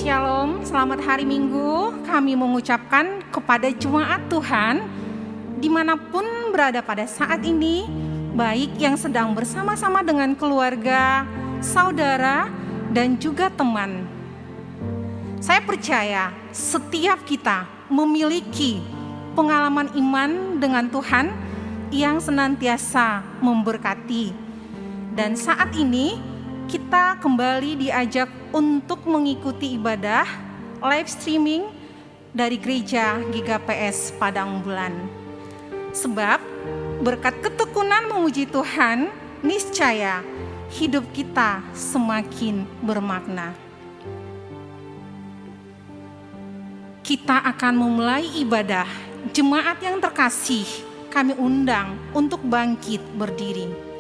Shalom, selamat hari Minggu. Kami mengucapkan kepada jemaat Tuhan dimanapun berada pada saat ini, baik yang sedang bersama-sama dengan keluarga, saudara, dan juga teman. Saya percaya setiap kita memiliki pengalaman iman dengan Tuhan yang senantiasa memberkati. Dan saat ini kita kembali diajak untuk mengikuti ibadah live streaming dari Gereja GKPS Padang Bulan. Sebab berkat ketekunan memuji Tuhan, niscaya hidup kita semakin bermakna. Kita akan memulai ibadah. Jemaat yang terkasih, kami undang untuk bangkit berdiri.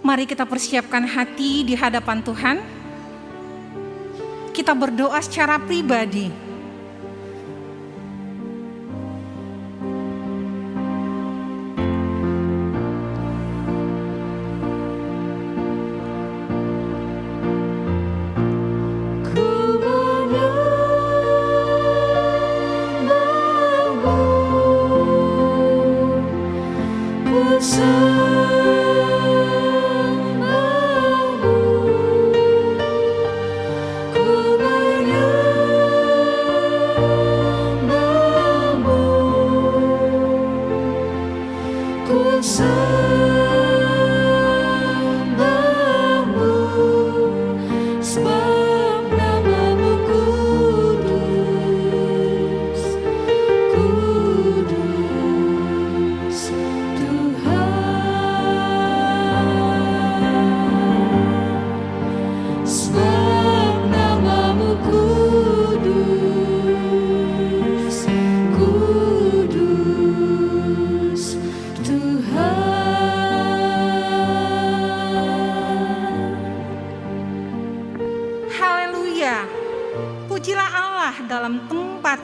Mari kita persiapkan hati di hadapan Tuhan. Kita berdoa secara pribadi.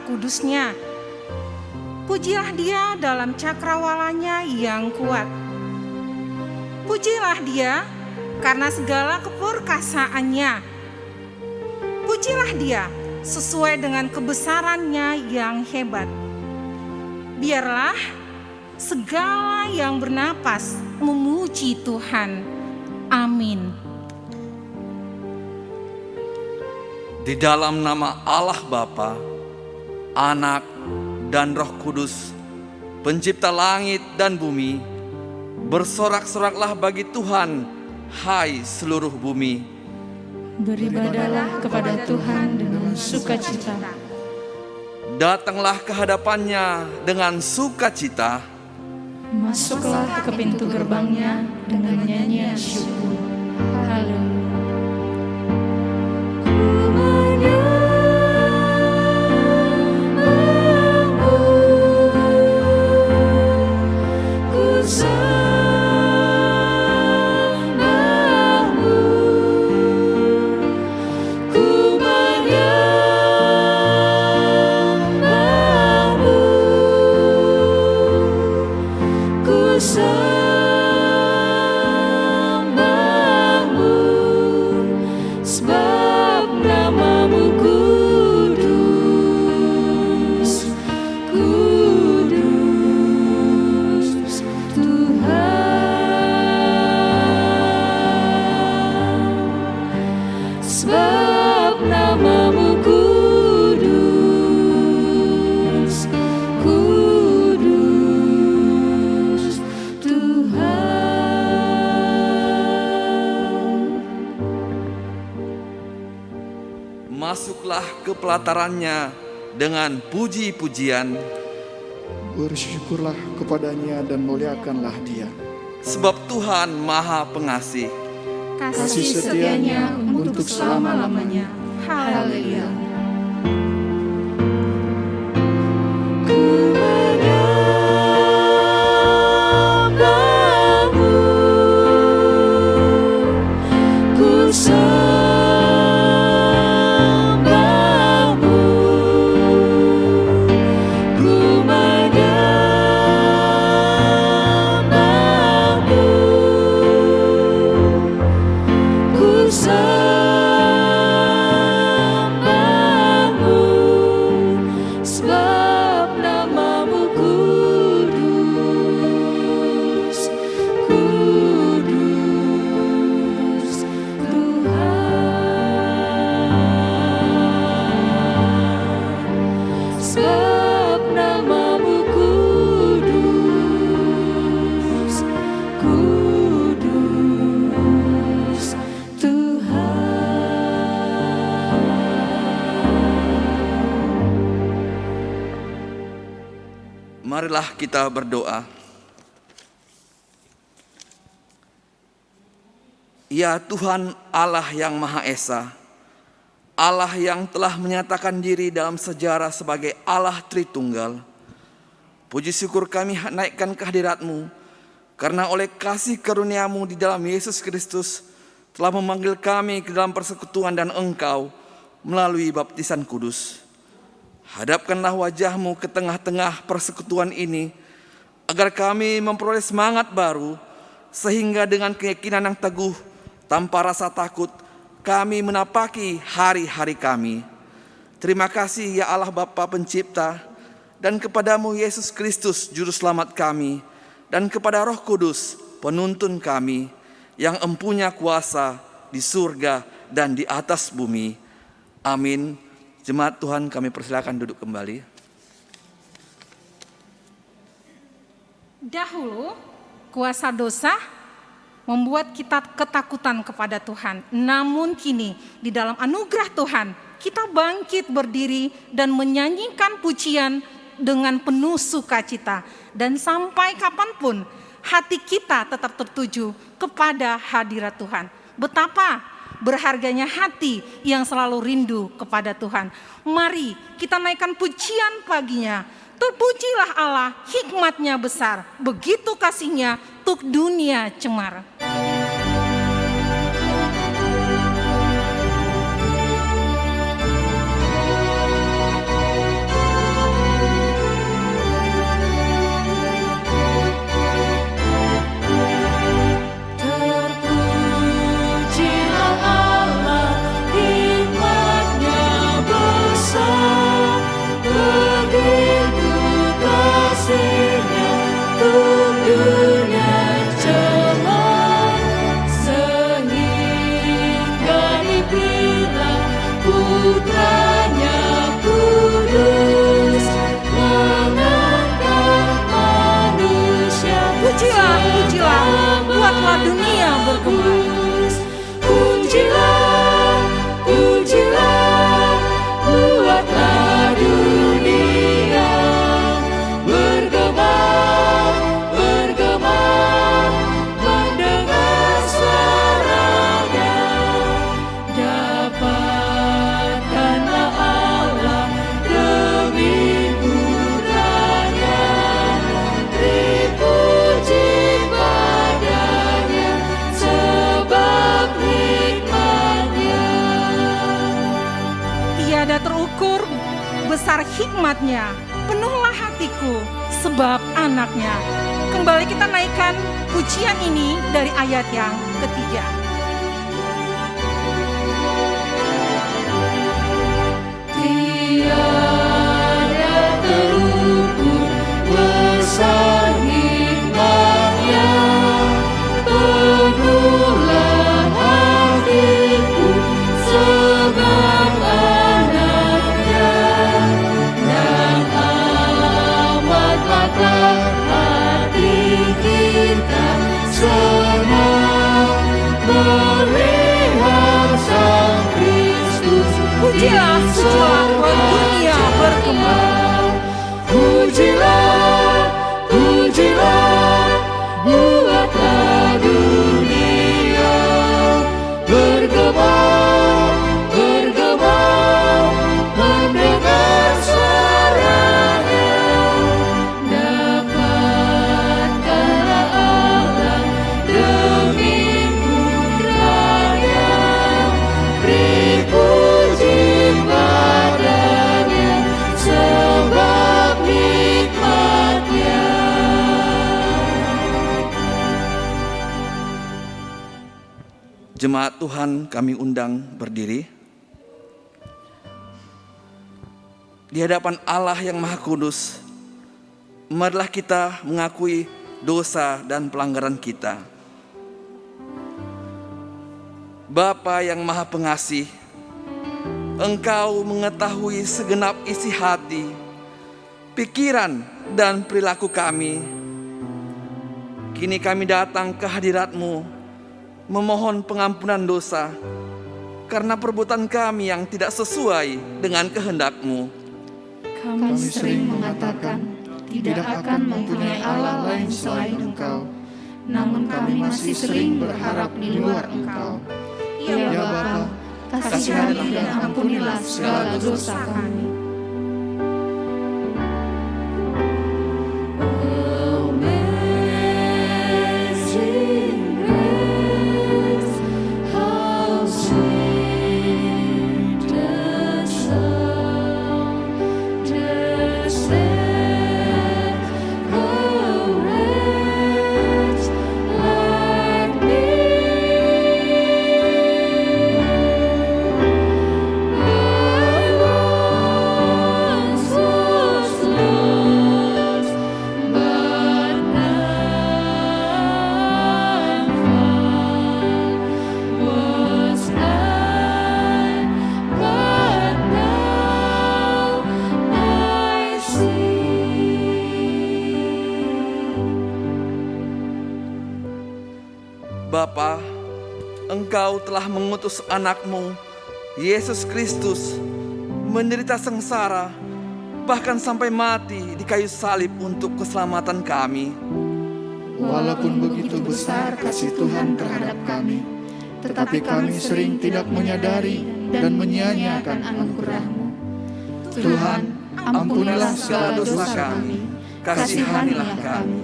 Kudusnya. Pujilah Dia dalam cakrawalanya yang kuat. Pujilah Dia karena segala keperkasaannya. Pujilah Dia sesuai dengan kebesarannya yang hebat. Biarlah segala yang bernapas memuji Tuhan. Amin. Di dalam nama Allah Bapa, Anak dan Roh Kudus, Pencipta langit dan bumi, bersorak-soraklah bagi Tuhan, hai seluruh bumi. Beribadahlah kepada Tuhan dengan sukacita. Datanglah ke hadapannya dengan sukacita. Masuklah ke pintu gerbangnya dengan nyanyian syukur. Haleluya. Masuklah ke pelatarannya dengan puji-pujian. Bersyukurlah kepadanya dan muliakanlah Dia. Sebab Tuhan Maha Pengasih. Kasih setianya untuk selama-lamanya. Haleluya. Ku Marilah kita berdoa. Ya Tuhan Allah yang Maha Esa, Allah yang telah menyatakan diri dalam sejarah sebagai Allah Tritunggal, puji syukur kami naikkan kehadirat-Mu, karena oleh kasih karunia-Mu di dalam Yesus Kristus telah memanggil kami ke dalam persekutuan dan Engkau melalui baptisan kudus. Hadapkanlah wajah-Mu ke tengah-tengah persekutuan ini, agar kami memperoleh semangat baru, sehingga dengan keyakinan yang teguh, tanpa rasa takut, kami menapaki hari-hari kami. Terima kasih ya Allah Bapa Pencipta, dan kepadamu Yesus Kristus Juru Selamat kami, dan kepada Roh Kudus penuntun kami, yang empunya kuasa di surga dan di atas bumi. Amin. Jemaat Tuhan, kami persilakan duduk kembali. Dahulu kuasa dosa membuat kita ketakutan kepada Tuhan. Namun kini di dalam anugerah Tuhan kita bangkit berdiri dan menyanyikan pujian dengan penuh sukacita. Dan sampai kapanpun hati kita tetap tertuju kepada hadirat Tuhan. Betapa berharganya hati yang selalu rindu kepada Tuhan. Mari kita naikkan pujian paginya. Terpujilah Allah, hikmat-Nya besar, begitu kasih-Nya untuk dunia cemar. Pujilah, buatlah dunia bergema. Pujilah, buatlah dunia bergema, mendengar suaranya. Dapatkanlah Allah demi murahnya, beri puji padanya sebab hikmat-Nya. Tiada terukur besar hikmat-Nya, penuhlah hatiku sebab anak-Nya. Kembali kita naikkan pujian ini dari ayat yang ketiga. Tiada terukur besar hikmat-Nya, penuhlah hatiku sebab anak-Nya. Dan amatlah hati kita senang melihat Sang Kristus. Pujilah, buat dunia bergema. Pujilah, buatlah dunia bergema, mendengar suaranya. Dapatkanlah Allah demi putranya, beri puji padanya sebab hikmat-Nya. Jemaat Tuhan, kami undang berdiri. Di hadapan Allah yang Maha Kudus, marilah kita mengakui dosa dan pelanggaran kita. Bapa yang Maha Pengasih, Engkau mengetahui segenap isi hati, pikiran, dan perilaku kami. Kini kami datang ke hadirat-Mu, memohon pengampunan dosa karena perbuatan kami yang tidak sesuai dengan kehendak-Mu. Kami sering mengatakan tidak akan mempunyai Allah lain selain Engkau. Namun kami masih sering berharap di luar Engkau. Ya Bapa, kasihani dan ampunilah segala dosa kami. Bapa, Engkau telah mengutus anak-Mu, Yesus Kristus, menderita sengsara, bahkan sampai mati di kayu salib untuk keselamatan kami. Walaupun begitu besar kasih Tuhan terhadap kami, tetapi kami sering tidak menyadari dan menyia-nyiakan anugerah-Mu. Tuhan, ampunilah segala dosa kami, kasihanilah kami.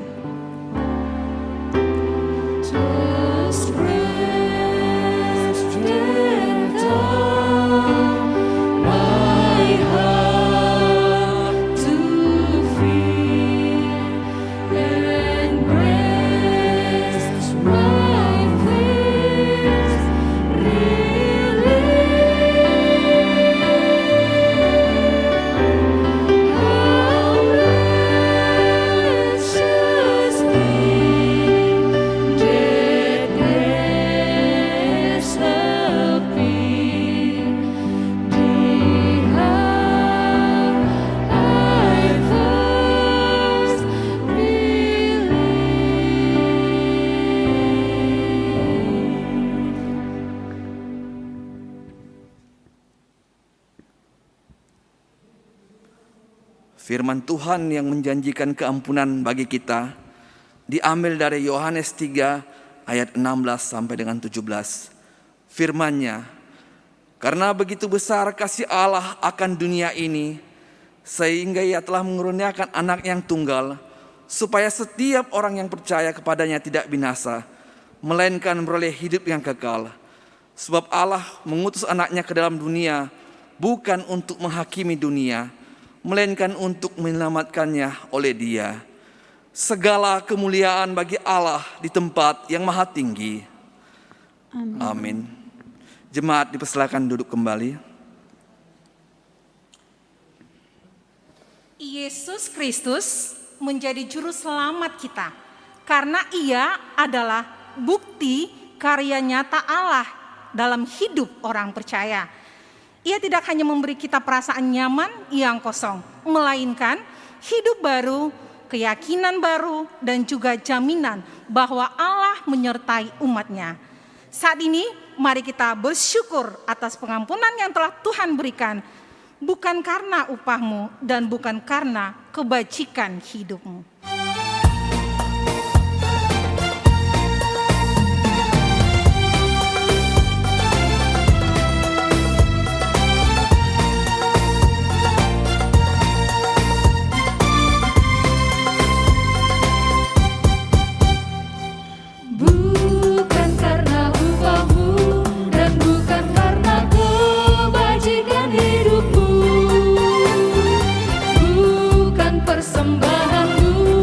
Firman Tuhan yang menjanjikan keampunan bagi kita diambil dari Yohanes 3 ayat 16 sampai dengan 17. Firman-Nya, karena begitu besar kasih Allah akan dunia ini, sehingga Ia telah mengaruniakan anak yang tunggal, supaya setiap orang yang percaya kepadanya tidak binasa, melainkan beroleh hidup yang kekal. Sebab Allah mengutus anaknya ke dalam dunia, bukan untuk menghakimi dunia, melainkan untuk menyelamatkannya oleh Dia. Segala kemuliaan bagi Allah di tempat yang maha tinggi. Amin. Jemaat dipersilakan duduk kembali. Yesus Kristus menjadi juru selamat kita karena Ia adalah bukti karya nyata Allah dalam hidup orang percaya. Ia tidak hanya memberi kita perasaan nyaman yang kosong, melainkan hidup baru, keyakinan baru, dan juga jaminan bahwa Allah menyertai umat-Nya. Saat ini, mari kita bersyukur atas pengampunan yang telah Tuhan berikan, bukan karena upahmu dan bukan karena kebajikan hidupmu. Persembahanmu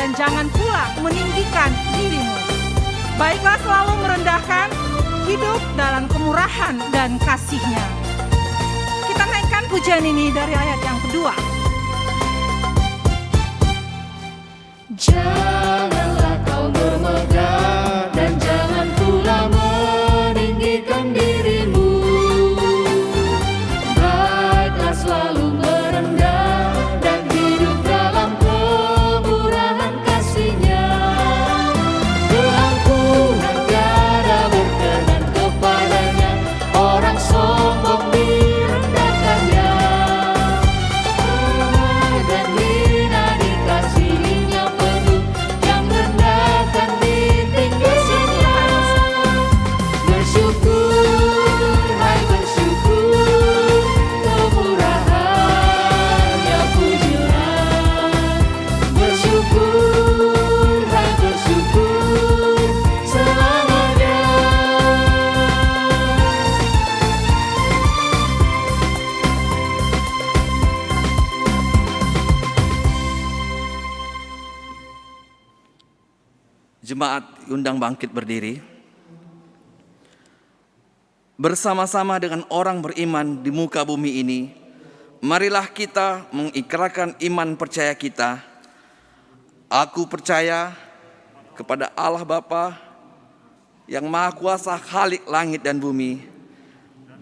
dan jangan pula meninggikan dirimu. Baiklah selalu merendahkan, hidup dalam kemurahan dan kasih-Nya. Kita naikkan pujian ini dari ayat yang kedua. Janganlah kau bermegah dan jangan pula meninggikan dirimu. Baiklah selalu merendah dan hidup dalam kemurahan kasih-Nya. Keangkuhan tiada berkenan kepadanya, orang sombong direndahkannya. Dan hina dikasihinya penuh, yang rendahkan ditinggikannya. Bersyukur, hai bersyukur, kemurahan-Nya pujilah. Bersyukur, hai bersyukur, selamanya. Jemaat diundang bangkit berdiri. Bersama-sama dengan orang beriman di muka bumi ini, marilah kita mengikrarkan iman percaya kita. Aku percaya kepada Allah Bapa yang Maha Kuasa, Khalik langit dan bumi,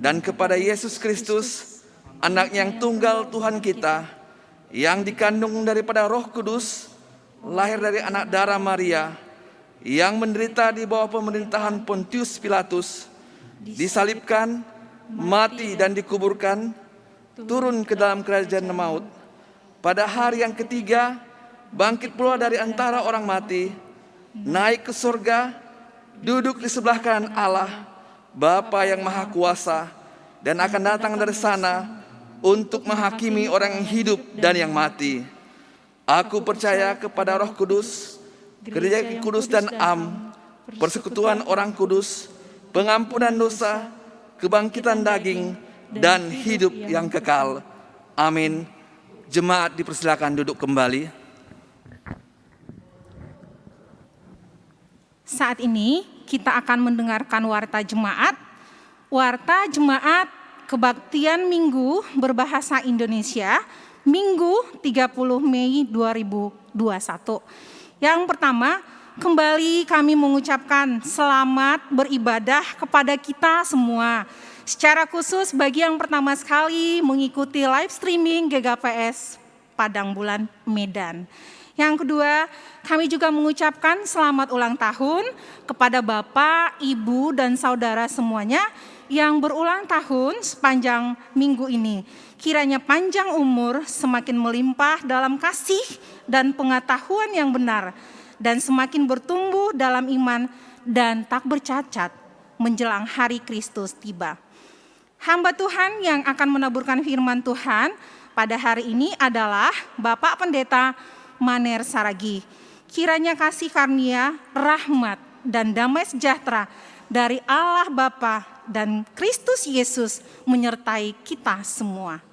dan kepada Yesus Kristus, Anak-Nya yang tunggal Tuhan kita, yang dikandung daripada Roh Kudus, lahir dari anak darah Maria, yang menderita di bawah pemerintahan Pontius Pilatus, disalibkan, mati dan dikuburkan, turun ke dalam kerajaan maut. Pada hari yang ketiga, bangkit pula dari antara orang mati, naik ke surga, duduk di sebelah kanan Allah, Bapa yang Maha Kuasa, dan akan datang dari sana untuk menghakimi orang yang hidup dan yang mati. Aku percaya kepada Roh Kudus, Gereja Kudus dan Am, persekutuan orang kudus, pengampunan dosa, kebangkitan daging, dan hidup yang kekal. Amin. Jemaat dipersilakan duduk kembali. Saat ini kita akan mendengarkan warta jemaat. Warta jemaat kebaktian Minggu berbahasa Indonesia, Minggu 30 Mei 2021. Yang pertama, kembali kami mengucapkan selamat beribadah kepada kita semua. Secara khusus bagi yang pertama sekali mengikuti live streaming GKPS Padang Bulan Medan. Yang kedua, kami juga mengucapkan selamat ulang tahun kepada Bapak, Ibu, dan Saudara semuanya yang berulang tahun sepanjang minggu ini. Kiranya panjang umur, semakin melimpah dalam kasih dan pengetahuan yang benar, dan semakin bertumbuh dalam iman dan tak bercacat menjelang hari Kristus tiba. Hamba Tuhan yang akan menaburkan firman Tuhan pada hari ini adalah Bapak Pendeta Maner Saragi. Kiranya kasih karunia, rahmat, dan damai sejahtera dari Allah Bapa dan Kristus Yesus menyertai kita semua.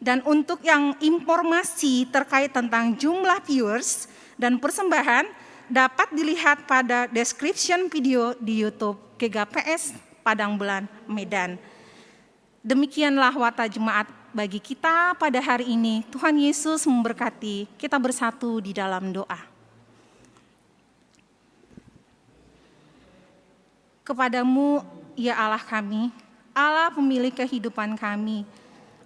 Dan untuk yang informasi terkait tentang jumlah viewers dan persembahan dapat dilihat pada description video di YouTube GKPS Padang Bulan Medan. Demikianlah warta jemaat bagi kita pada hari ini. Tuhan Yesus memberkati. Kita bersatu di dalam doa. Kepadamu, ya Allah kami, Allah pemilik kehidupan kami,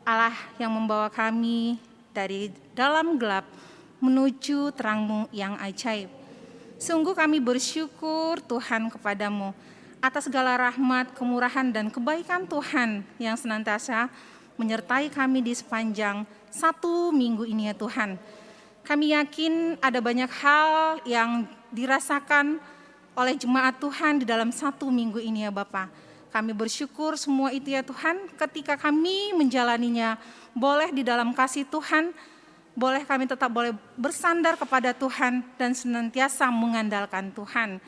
Allah yang membawa kami dari dalam gelap menuju terang-Mu yang ajaib. Sungguh kami bersyukur Tuhan kepadamu atas segala rahmat, kemurahan, dan kebaikan Tuhan yang senantiasa menyertai kami di sepanjang satu minggu ini ya Tuhan. Kami yakin ada banyak hal yang dirasakan oleh jemaat Tuhan di dalam satu minggu ini ya Bapak. Kami bersyukur semua itu ya Tuhan, ketika kami menjalaninya boleh di dalam kasih Tuhan, boleh kami tetap boleh bersandar kepada Tuhan dan senantiasa mengandalkan Tuhan.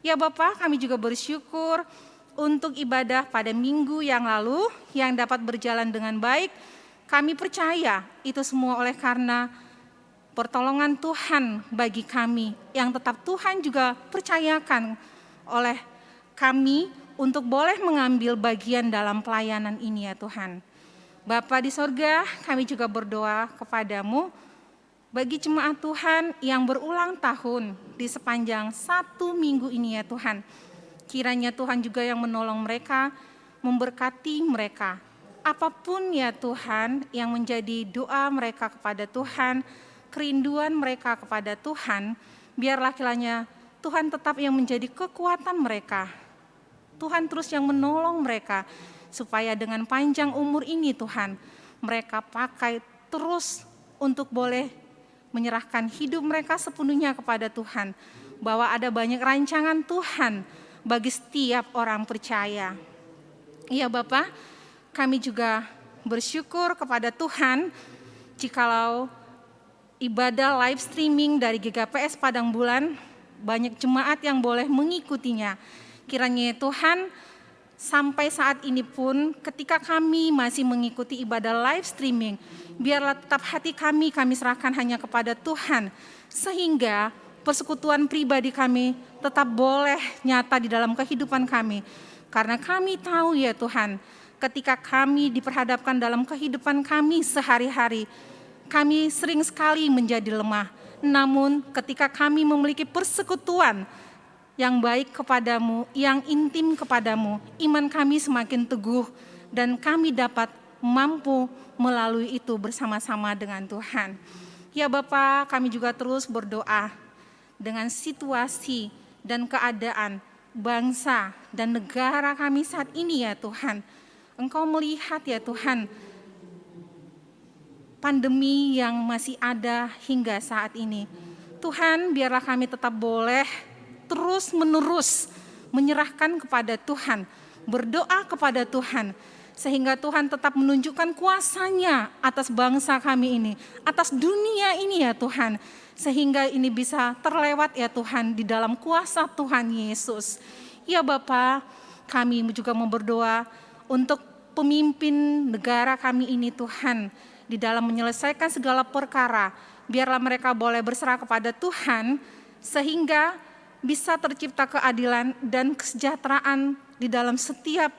Ya Bapak, kami juga bersyukur untuk ibadah pada minggu yang lalu yang dapat berjalan dengan baik. Kami percaya itu semua oleh karena pertolongan Tuhan bagi kami yang tetap Tuhan juga percayakan oleh kami untuk boleh mengambil bagian dalam pelayanan ini ya Tuhan. Bapa di sorga, kami juga berdoa kepadamu bagi jemaat Tuhan yang berulang tahun di sepanjang 1 minggu ini ya Tuhan. Kiranya Tuhan juga yang menolong mereka, memberkati mereka. Apapun ya Tuhan yang menjadi doa mereka kepada Tuhan, kerinduan mereka kepada Tuhan, biarlah kiranya Tuhan tetap yang menjadi kekuatan mereka. Tuhan terus yang menolong mereka, supaya dengan panjang umur ini Tuhan, mereka pakai terus untuk boleh menyerahkan hidup mereka sepenuhnya kepada Tuhan, bahwa ada banyak rancangan Tuhan bagi setiap orang percaya. Iya Bapa, kami juga bersyukur kepada Tuhan jikalau ibadah live streaming dari GKPS Padang Bulan, banyak jemaat yang boleh mengikutinya. Kiranya Tuhan, sampai saat ini pun ketika kami masih mengikuti ibadah live streaming, biarlah tetap hati kami serahkan hanya kepada Tuhan, sehingga persekutuan pribadi kami tetap boleh nyata di dalam kehidupan kami. Karena kami tahu ya Tuhan, ketika kami diperhadapkan dalam kehidupan kami sehari-hari, kami sering sekali menjadi lemah. Namun ketika kami memiliki persekutuan yang baik kepadamu, yang intim kepadamu, iman kami semakin teguh dan kami dapat mampu melalui itu bersama-sama dengan Tuhan. Ya Bapa, kami juga terus berdoa dengan situasi dan keadaan bangsa dan negara kami saat ini ya Tuhan. Engkau melihat ya Tuhan, pandemi yang masih ada hingga saat ini. Tuhan, biarlah kami tetap boleh terus menerus menyerahkan kepada Tuhan, berdoa kepada Tuhan, sehingga Tuhan tetap menunjukkan kuasa-Nya atas bangsa kami ini, atas dunia ini ya Tuhan, sehingga ini bisa terlewat ya Tuhan di dalam kuasa Tuhan Yesus. Ya Bapa, kami juga mau berdoa untuk pemimpin negara kami ini Tuhan, di dalam menyelesaikan segala perkara, biarlah mereka boleh berserah kepada Tuhan, sehingga bisa tercipta keadilan dan kesejahteraan di dalam setiap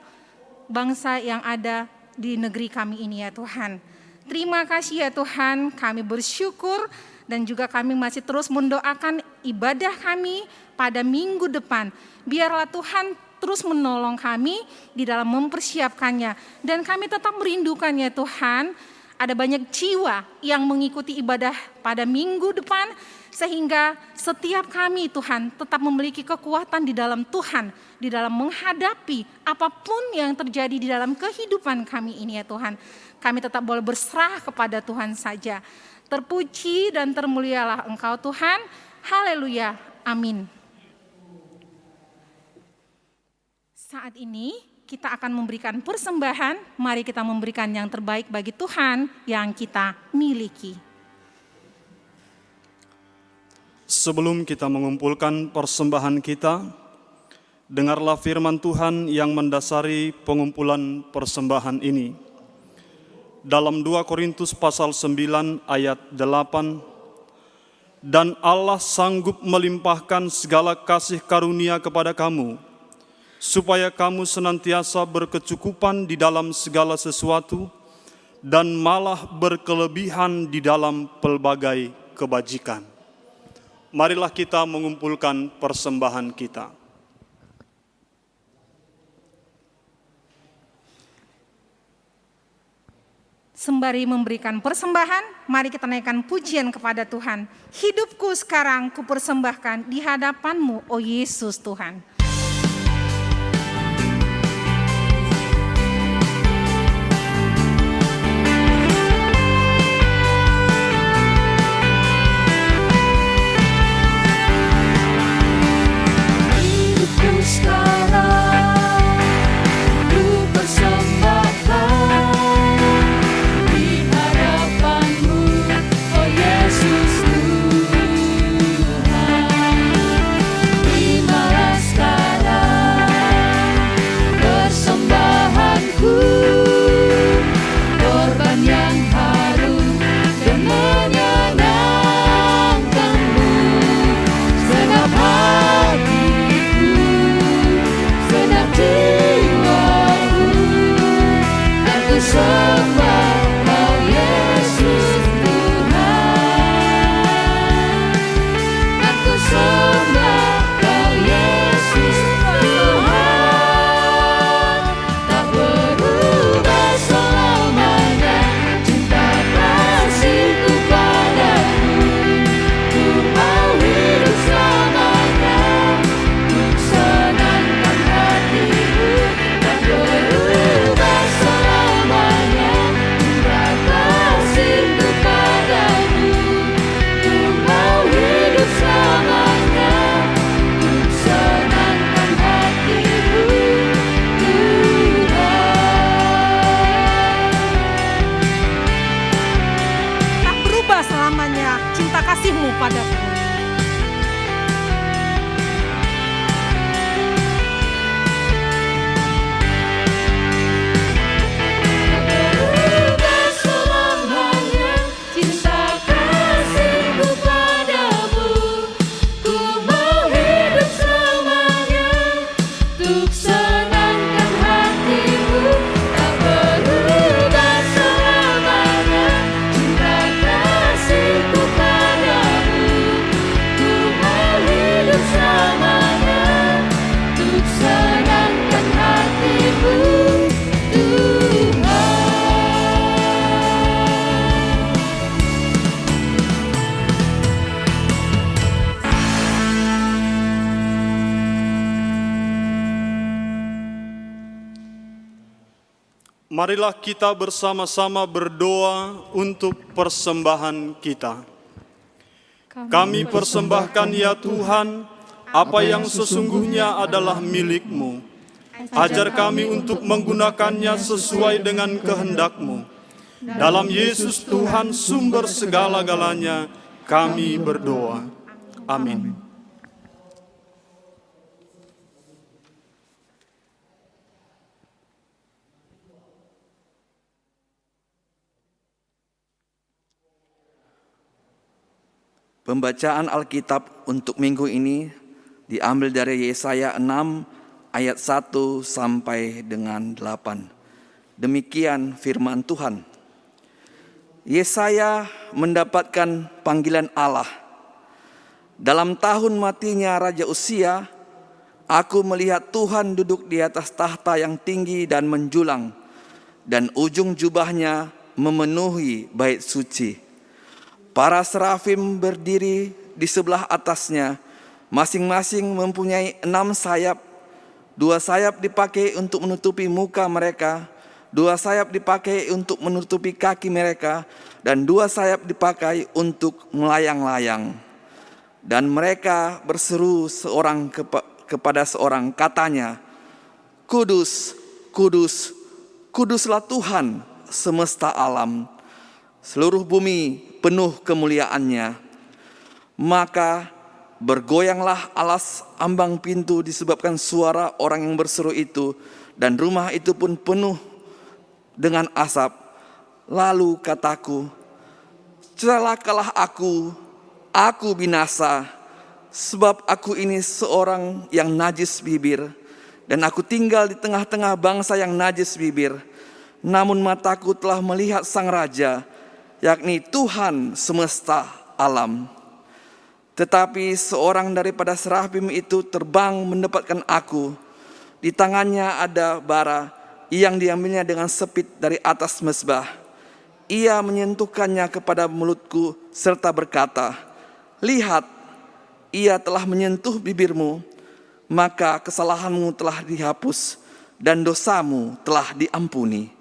bangsa yang ada di negeri kami ini ya Tuhan. Terima kasih ya Tuhan, kami bersyukur dan juga kami masih terus mendoakan ibadah kami pada minggu depan. Biarlah Tuhan terus menolong kami di dalam mempersiapkannya, dan kami tetap merindukannya Tuhan. Ada banyak jiwa yang mengikuti ibadah pada minggu depan, sehingga setiap kami Tuhan tetap memiliki kekuatan di dalam Tuhan, di dalam menghadapi apapun yang terjadi di dalam kehidupan kami ini ya Tuhan. Kami tetap boleh berserah kepada Tuhan saja. Terpuji dan termulialah Engkau Tuhan. Haleluya. Amin. Saat ini kita akan memberikan persembahan. Mari kita memberikan yang terbaik bagi Tuhan yang kita miliki. Sebelum kita mengumpulkan persembahan kita, dengarlah firman Tuhan yang mendasari pengumpulan persembahan ini. Dalam 2 Korintus pasal 9 ayat 8, dan Allah sanggup melimpahkan segala kasih karunia kepada kamu, supaya kamu senantiasa berkecukupan di dalam segala sesuatu, dan malah berkelebihan di dalam pelbagai kebajikan. Marilah kita mengumpulkan persembahan kita. Sembari memberikan persembahan, mari kita naikkan pujian kepada Tuhan. Hidupku sekarang kupersembahkan di hadapan-Mu, oh Yesus Tuhan. Terimalah selama-lamanya cinta kasih-Mu padaku. Berubah selamanya cinta kasih-Ku padamu. Ku mau hidup selamanya untuk senangkan hati-Mu. Tak berubah selamanya cinta kasih-Ku padamu. Ku mau hidup selamanya untuk senangkan hati-Mu, Tuhan. Marilah kita bersama-sama berdoa untuk persembahan kita. Kami persembahkan ya Tuhan, apa yang sesungguhnya adalah milik-Mu. Ajar kami untuk menggunakannya sesuai dengan kehendak-Mu. Dalam Yesus Tuhan sumber segala-galanya, kami berdoa. Amin. Pembacaan Alkitab untuk minggu ini diambil dari Yesaya 6 ayat 1 sampai dengan 8. Demikian firman Tuhan. Yesaya mendapatkan panggilan Allah. Dalam tahun matinya Raja Uzia, aku melihat Tuhan duduk di atas tahta yang tinggi dan menjulang, dan ujung jubahnya memenuhi bait suci. Para serafim berdiri di sebelah atasnya, masing-masing mempunyai 6 sayap. 2 sayap dipakai untuk menutupi muka mereka, 2 sayap dipakai untuk menutupi kaki mereka, dan 2 sayap dipakai untuk melayang-layang. Dan mereka berseru seorang kepada seorang, katanya, Kudus, kudus, kuduslah Tuhan semesta alam. Seluruh bumi penuh kemuliaannya. Maka bergoyanglah alas ambang pintu disebabkan suara orang yang berseru itu, dan rumah itu pun penuh dengan asap. Lalu kataku, celakalah aku binasa, sebab aku ini seorang yang najis bibir, dan aku tinggal di tengah-tengah bangsa yang najis bibir. Namun mataku telah melihat Sang Raja, yakni Tuhan semesta alam. Tetapi seorang daripada serafim itu terbang mendapatkan aku. Di tangannya ada bara yang diambilnya dengan sepit dari atas mezbah. Ia menyentuhkannya kepada mulutku serta berkata, lihat, ia telah menyentuh bibirmu, maka kesalahanmu telah dihapus dan dosamu telah diampuni.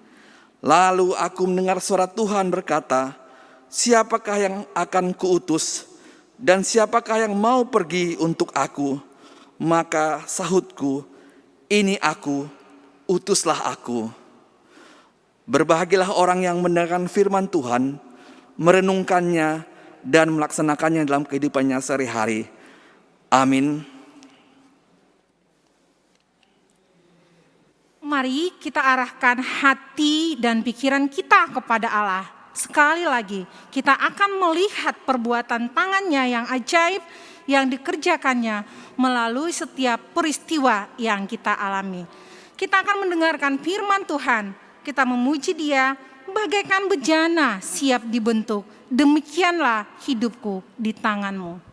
Lalu aku mendengar suara Tuhan berkata, siapakah yang akan kuutus dan siapakah yang mau pergi untuk aku? Maka sahutku, ini aku, utuslah aku. Berbahagialah orang yang mendengarkan firman Tuhan, merenungkannya dan melaksanakannya dalam kehidupannya sehari-hari. Amin. Mari kita arahkan hati dan pikiran kita kepada Allah. Sekali lagi, kita akan melihat perbuatan tangannya yang ajaib yang dikerjakannya melalui setiap peristiwa yang kita alami. Kita akan mendengarkan firman Tuhan, kita memuji Dia bagaikan bejana siap dibentuk. Demikianlah hidupku di tangan-Mu.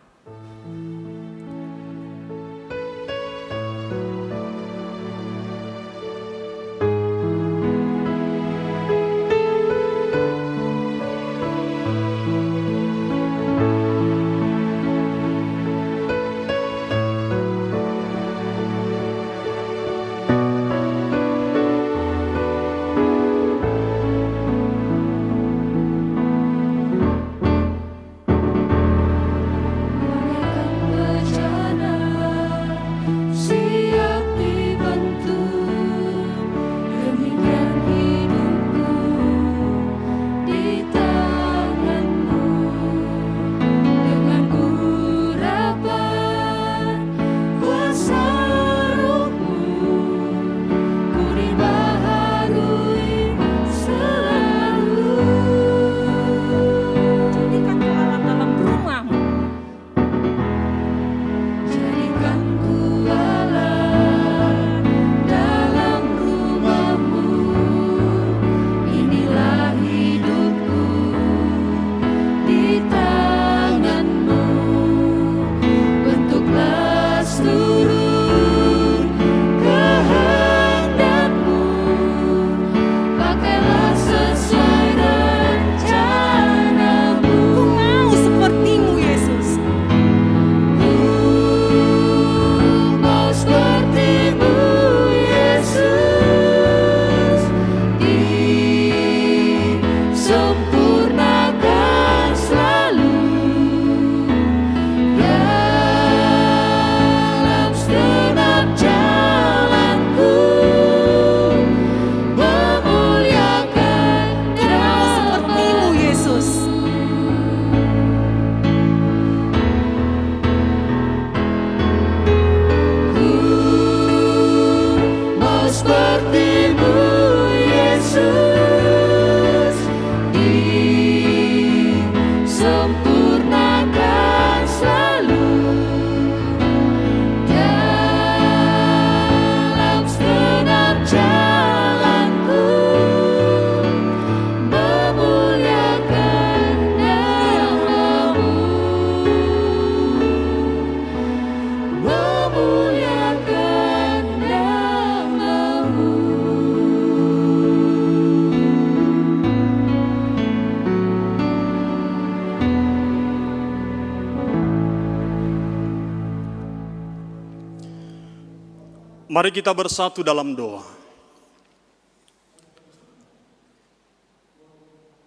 Mari kita bersatu dalam doa.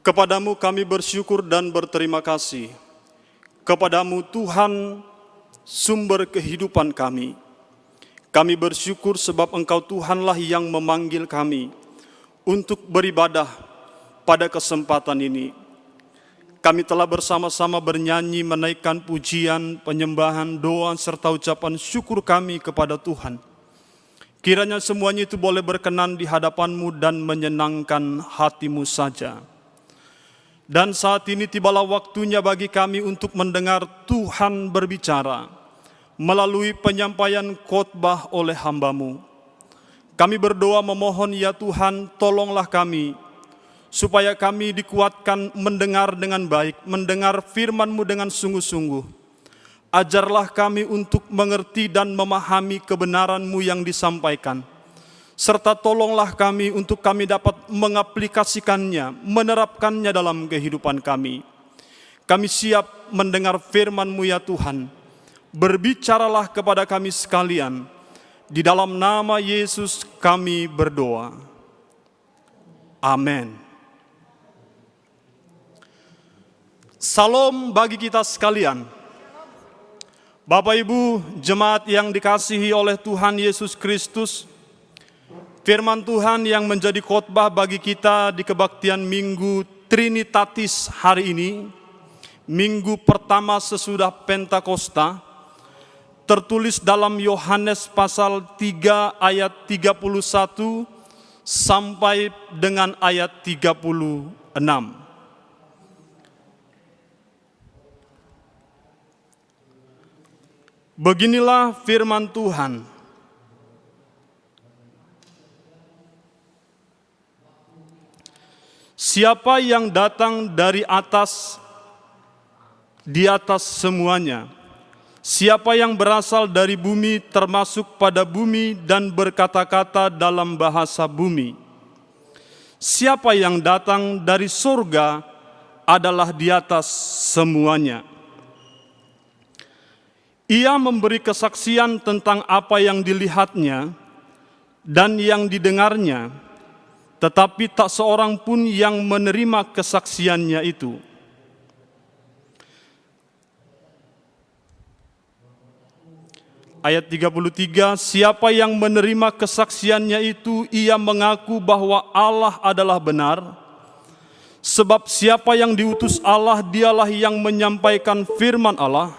Kepadamu kami bersyukur dan berterima kasih. Kepadamu Tuhan, sumber kehidupan kami. Kami bersyukur sebab Engkau Tuhanlah yang memanggil kami untuk beribadah pada kesempatan ini. Kami telah bersama-sama bernyanyi, menaikkan pujian, penyembahan, doa, serta ucapan syukur kami kepada Tuhan. Kiranya semuanya itu boleh berkenan di hadapan-Mu dan menyenangkan hati-Mu saja. Dan saat ini tibalah waktunya bagi kami untuk mendengar Tuhan berbicara melalui penyampaian khotbah oleh hamba-Mu. Kami berdoa memohon ya Tuhan, tolonglah kami supaya kami dikuatkan mendengar dengan baik, mendengar firman-Mu dengan sungguh-sungguh. Ajarlah kami untuk mengerti dan memahami kebenaran-Mu yang disampaikan. Serta tolonglah kami untuk kami dapat mengaplikasikannya, menerapkannya dalam kehidupan kami. Kami siap mendengar firman-Mu ya Tuhan. Berbicaralah kepada kami sekalian. Di dalam nama Yesus kami berdoa. Amin. Salam bagi kita sekalian. Bapak Ibu jemaat yang dikasihi oleh Tuhan Yesus Kristus, firman Tuhan yang menjadi khotbah bagi kita di kebaktian Minggu Trinitatis hari ini, minggu pertama sesudah Pentakosta, tertulis dalam Yohanes pasal 3 ayat 31 sampai dengan ayat 36. Beginilah firman Tuhan. Siapa yang datang dari atas, di atas semuanya. Siapa yang berasal dari bumi termasuk pada bumi dan berkata-kata dalam bahasa bumi. Siapa yang datang dari surga adalah di atas semuanya. Ia memberi kesaksian tentang apa yang dilihatnya dan yang didengarnya, tetapi tak seorang pun yang menerima kesaksiannya itu. Ayat 33, siapa yang menerima kesaksiannya itu, ia mengaku bahwa Allah adalah benar. Sebab siapa yang diutus Allah, dialah yang menyampaikan firman Allah.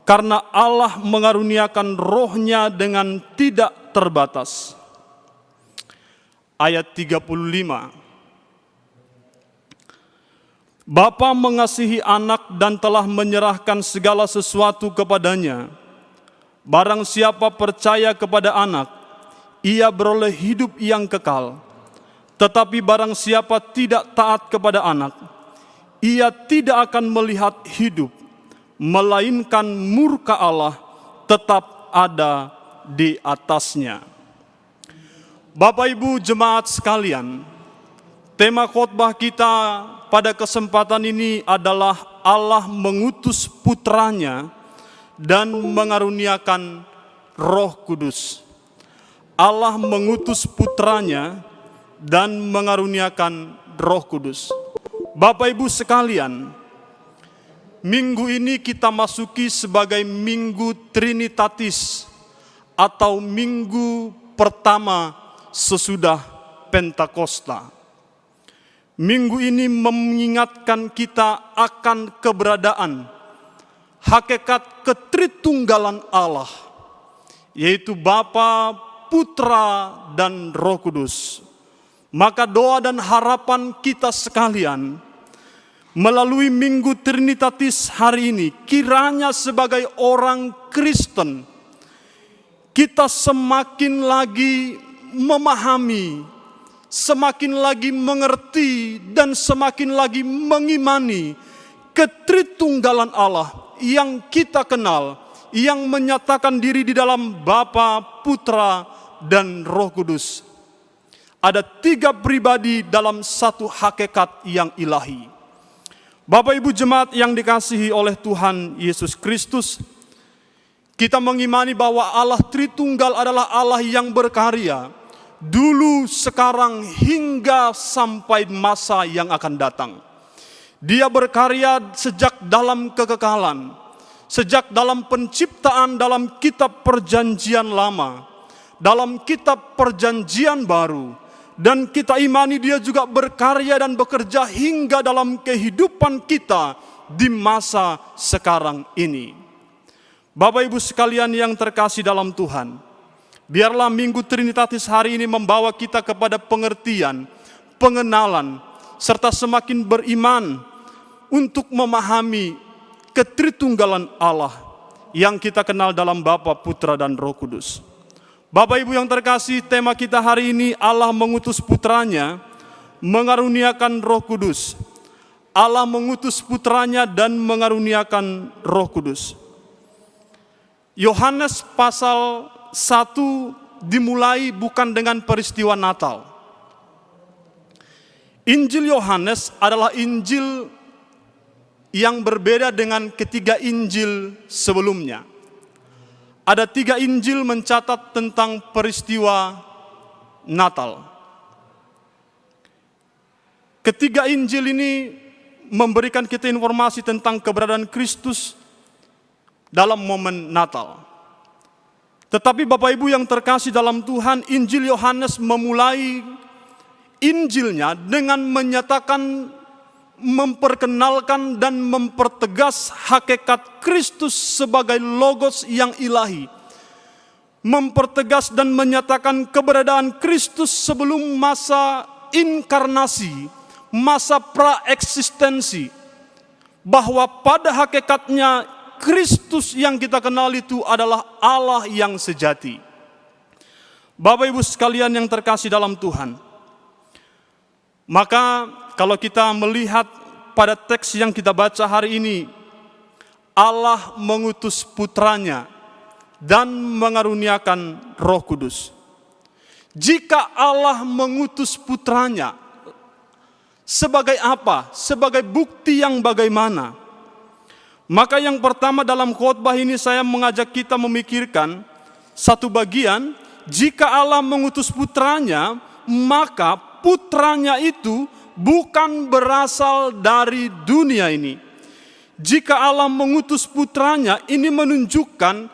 Karena Allah mengaruniakan rohnya dengan tidak terbatas. Ayat 35. Bapa mengasihi anak dan telah menyerahkan segala sesuatu kepadanya. Barang siapa percaya kepada anak, ia beroleh hidup yang kekal. Tetapi barang siapa tidak taat kepada anak, ia tidak akan melihat hidup, melainkan murka Allah tetap ada di atasnya. Bapak Ibu jemaat sekalian, tema khotbah kita pada kesempatan ini adalah Allah mengutus putranya dan mengaruniakan Roh Kudus. Allah mengutus putranya dan mengaruniakan Roh Kudus. Bapak Ibu sekalian, minggu ini kita masuki sebagai Minggu Trinitatis atau minggu pertama sesudah Pentakosta. Minggu ini mengingatkan kita akan keberadaan, hakikat ketritunggalan Allah, yaitu Bapa, Putra, dan Roh Kudus. Maka doa dan harapan kita sekalian, melalui Minggu Trinitatis hari ini, kiranya sebagai orang Kristen, kita semakin lagi memahami, semakin lagi mengerti, dan semakin lagi mengimani ketritunggalan Allah yang kita kenal, yang menyatakan diri di dalam Bapa, Putra, dan Roh Kudus. Ada 3 pribadi dalam satu hakikat yang ilahi. Bapak Ibu jemaat yang dikasihi oleh Tuhan Yesus Kristus, Kita mengimani bahwa Allah Tritunggal adalah Allah yang berkarya dulu, sekarang, hingga sampai masa yang akan datang. Dia berkarya sejak dalam kekekalan, sejak dalam penciptaan dalam kitab perjanjian lama, dalam kitab perjanjian baru, dan kita imani dia juga berkarya dan bekerja hingga dalam kehidupan kita di masa sekarang ini. Bapak Ibu sekalian yang terkasih dalam Tuhan, biarlah Minggu Trinitatis hari ini membawa kita kepada pengertian, pengenalan, serta semakin beriman untuk memahami ketritunggalan Allah yang kita kenal dalam Bapa, Putra, dan Roh Kudus. Bapak Ibu yang terkasih, tema kita hari ini Allah mengutus putranya mengaruniakan Roh Kudus. Allah mengutus putranya dan mengaruniakan Roh Kudus. Yohanes pasal 1 dimulai bukan dengan peristiwa Natal. Injil Yohanes adalah Injil yang berbeda dengan ketiga Injil sebelumnya. Ada 3 Injil mencatat tentang peristiwa Natal. Ketiga Injil ini memberikan kita informasi tentang keberadaan Kristus dalam momen Natal. Tetapi Bapak Ibu yang terkasih dalam Tuhan, Injil Yohanes memulai Injilnya dengan menyatakan, memperkenalkan dan mempertegas hakikat Kristus sebagai Logos yang ilahi. Mempertegas dan menyatakan keberadaan Kristus sebelum masa inkarnasi, masa praeksistensi. Bahwa pada hakikatnya Kristus yang kita kenal itu adalah Allah yang sejati. Bapak Ibu sekalian yang terkasih dalam Tuhan, maka kalau kita melihat pada teks yang kita baca hari ini, Allah mengutus putranya dan mengaruniakan Roh Kudus. Jika Allah mengutus putranya, sebagai apa? Sebagai bukti yang bagaimana? Maka yang pertama dalam khotbah ini saya mengajak kita memikirkan satu bagian, jika Allah mengutus putranya, maka putranya itu bukan berasal dari dunia ini. Jika Allah mengutus putranya, ini menunjukkan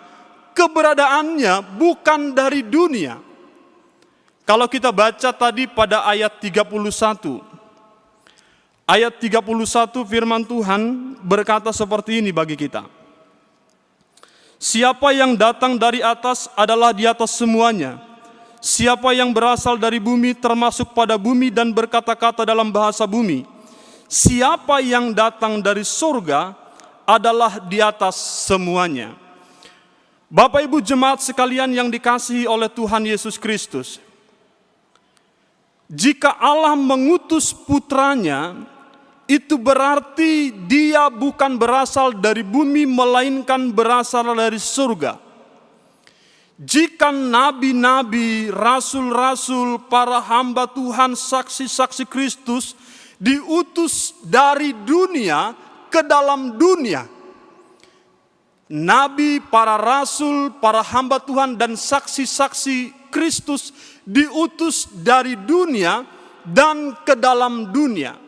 keberadaannya bukan dari dunia. Kalau kita baca tadi pada ayat 31, ayat 31 firman Tuhan berkata seperti ini bagi kita. Siapa yang datang dari atas adalah di atas semuanya. Siapa yang berasal dari bumi termasuk pada bumi dan berkata-kata dalam bahasa bumi. Siapa yang datang dari surga adalah di atas semuanya. Bapak Ibu jemaat sekalian yang dikasihi oleh Tuhan Yesus Kristus, jika Allah mengutus putranya, itu berarti dia bukan berasal dari bumi, melainkan berasal dari surga. Jika nabi-nabi, rasul-rasul, para hamba Tuhan, saksi-saksi Kristus diutus dari dunia ke dalam dunia, nabi, para rasul, para hamba Tuhan, dan saksi-saksi Kristus diutus dari dunia dan ke dalam dunia.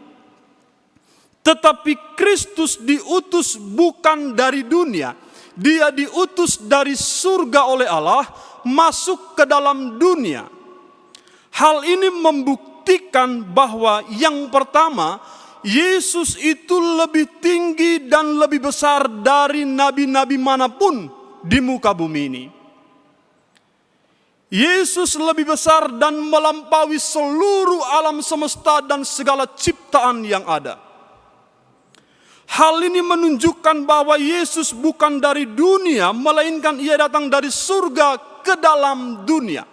Tetapi Kristus diutus bukan dari dunia. Dia diutus dari surga oleh Allah masuk ke dalam dunia. Hal ini membuktikan bahwa yang pertama, Yesus itu lebih tinggi dan lebih besar dari nabi-nabi manapun di muka bumi ini. Yesus lebih besar dan melampaui seluruh alam semesta dan segala ciptaan yang ada. Hal ini menunjukkan bahwa Yesus bukan dari dunia, melainkan ia datang dari surga ke dalam dunia.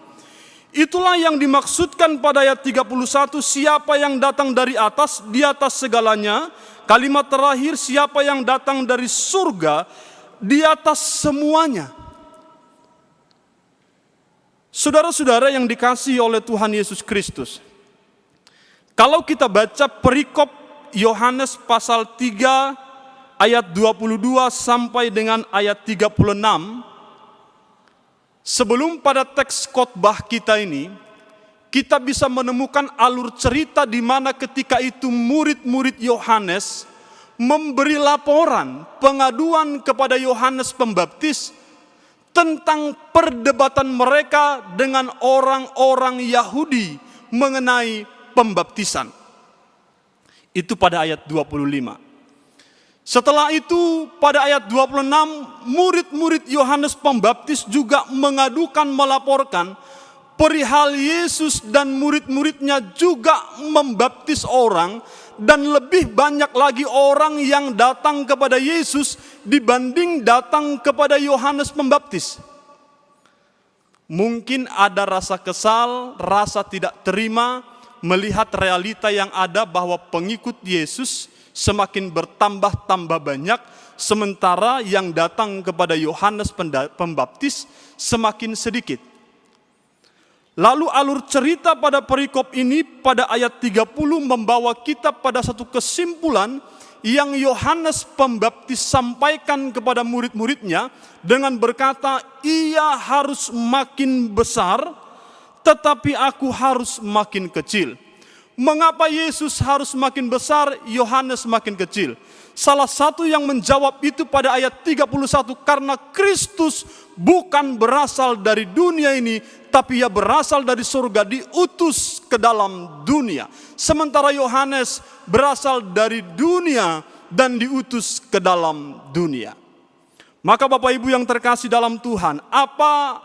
Itulah yang dimaksudkan pada ayat 31, siapa yang datang dari atas, di atas segalanya. Kalimat terakhir, siapa yang datang dari surga, di atas semuanya. Saudara-saudara yang dikasihi oleh Tuhan Yesus Kristus, kalau kita baca perikop Yohanes pasal 3 ayat 22 sampai dengan ayat 36, Sebelum pada teks khotbah kita ini, kita bisa menemukan alur cerita di mana ketika itu murid-murid Yohanes memberi laporan, pengaduan kepada Yohanes Pembaptis tentang perdebatan mereka dengan orang-orang Yahudi mengenai pembaptisan. Itu pada ayat 25. Setelah itu pada ayat 26, murid-murid Yohanes Pembaptis juga melaporkan perihal Yesus dan murid-muridnya juga membaptis orang, dan lebih banyak lagi orang yang datang kepada Yesus dibanding datang kepada Yohanes Pembaptis. Mungkin ada rasa kesal, rasa tidak terima melihat realita yang ada bahwa pengikut Yesus semakin bertambah-tambah banyak, sementara yang datang kepada Yohanes Pembaptis semakin sedikit. Lalu alur cerita pada perikop ini pada ayat 30 membawa kita pada satu kesimpulan yang Yohanes Pembaptis sampaikan kepada murid-muridnya dengan berkata, ia harus makin besar, tetapi aku harus makin kecil. Mengapa Yesus harus makin besar, Yohanes makin kecil? Salah satu yang menjawab itu pada ayat 31, karena Kristus bukan berasal dari dunia ini, tapi ia berasal dari surga, diutus ke dalam dunia. Sementara Yohanes berasal dari dunia dan diutus ke dalam dunia. Maka Bapak Ibu yang terkasih dalam Tuhan, apa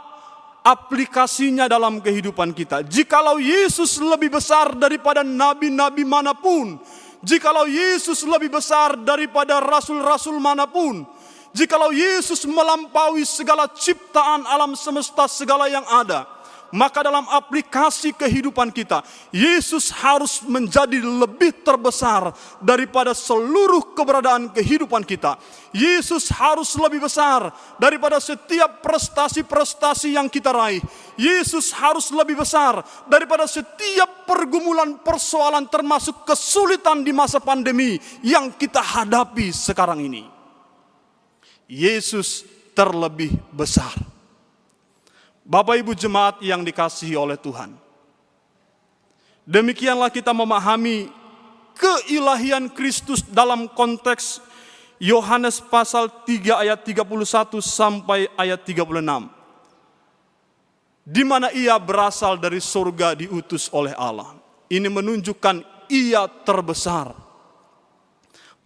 aplikasinya dalam kehidupan kita? Jikalau Yesus lebih besar daripada nabi-nabi manapun, jikalau Yesus lebih besar daripada rasul-rasul manapun, jikalau Yesus melampaui segala ciptaan alam semesta, segala yang ada, maka dalam aplikasi kehidupan kita, Yesus harus menjadi lebih terbesar daripada seluruh keberadaan kehidupan kita. Yesus harus lebih besar daripada setiap prestasi-prestasi yang kita raih. Yesus harus lebih besar daripada setiap pergumulan persoalan, termasuk kesulitan di masa pandemi yang kita hadapi sekarang ini. Yesus terlebih besar. Bapak Ibu jemaat yang dikasihi oleh Tuhan, demikianlah kita memahami keilahian Kristus dalam konteks Yohanes pasal 3 ayat 31 sampai ayat 36. Di mana ia berasal dari surga, diutus oleh Allah. Ini menunjukkan ia terbesar,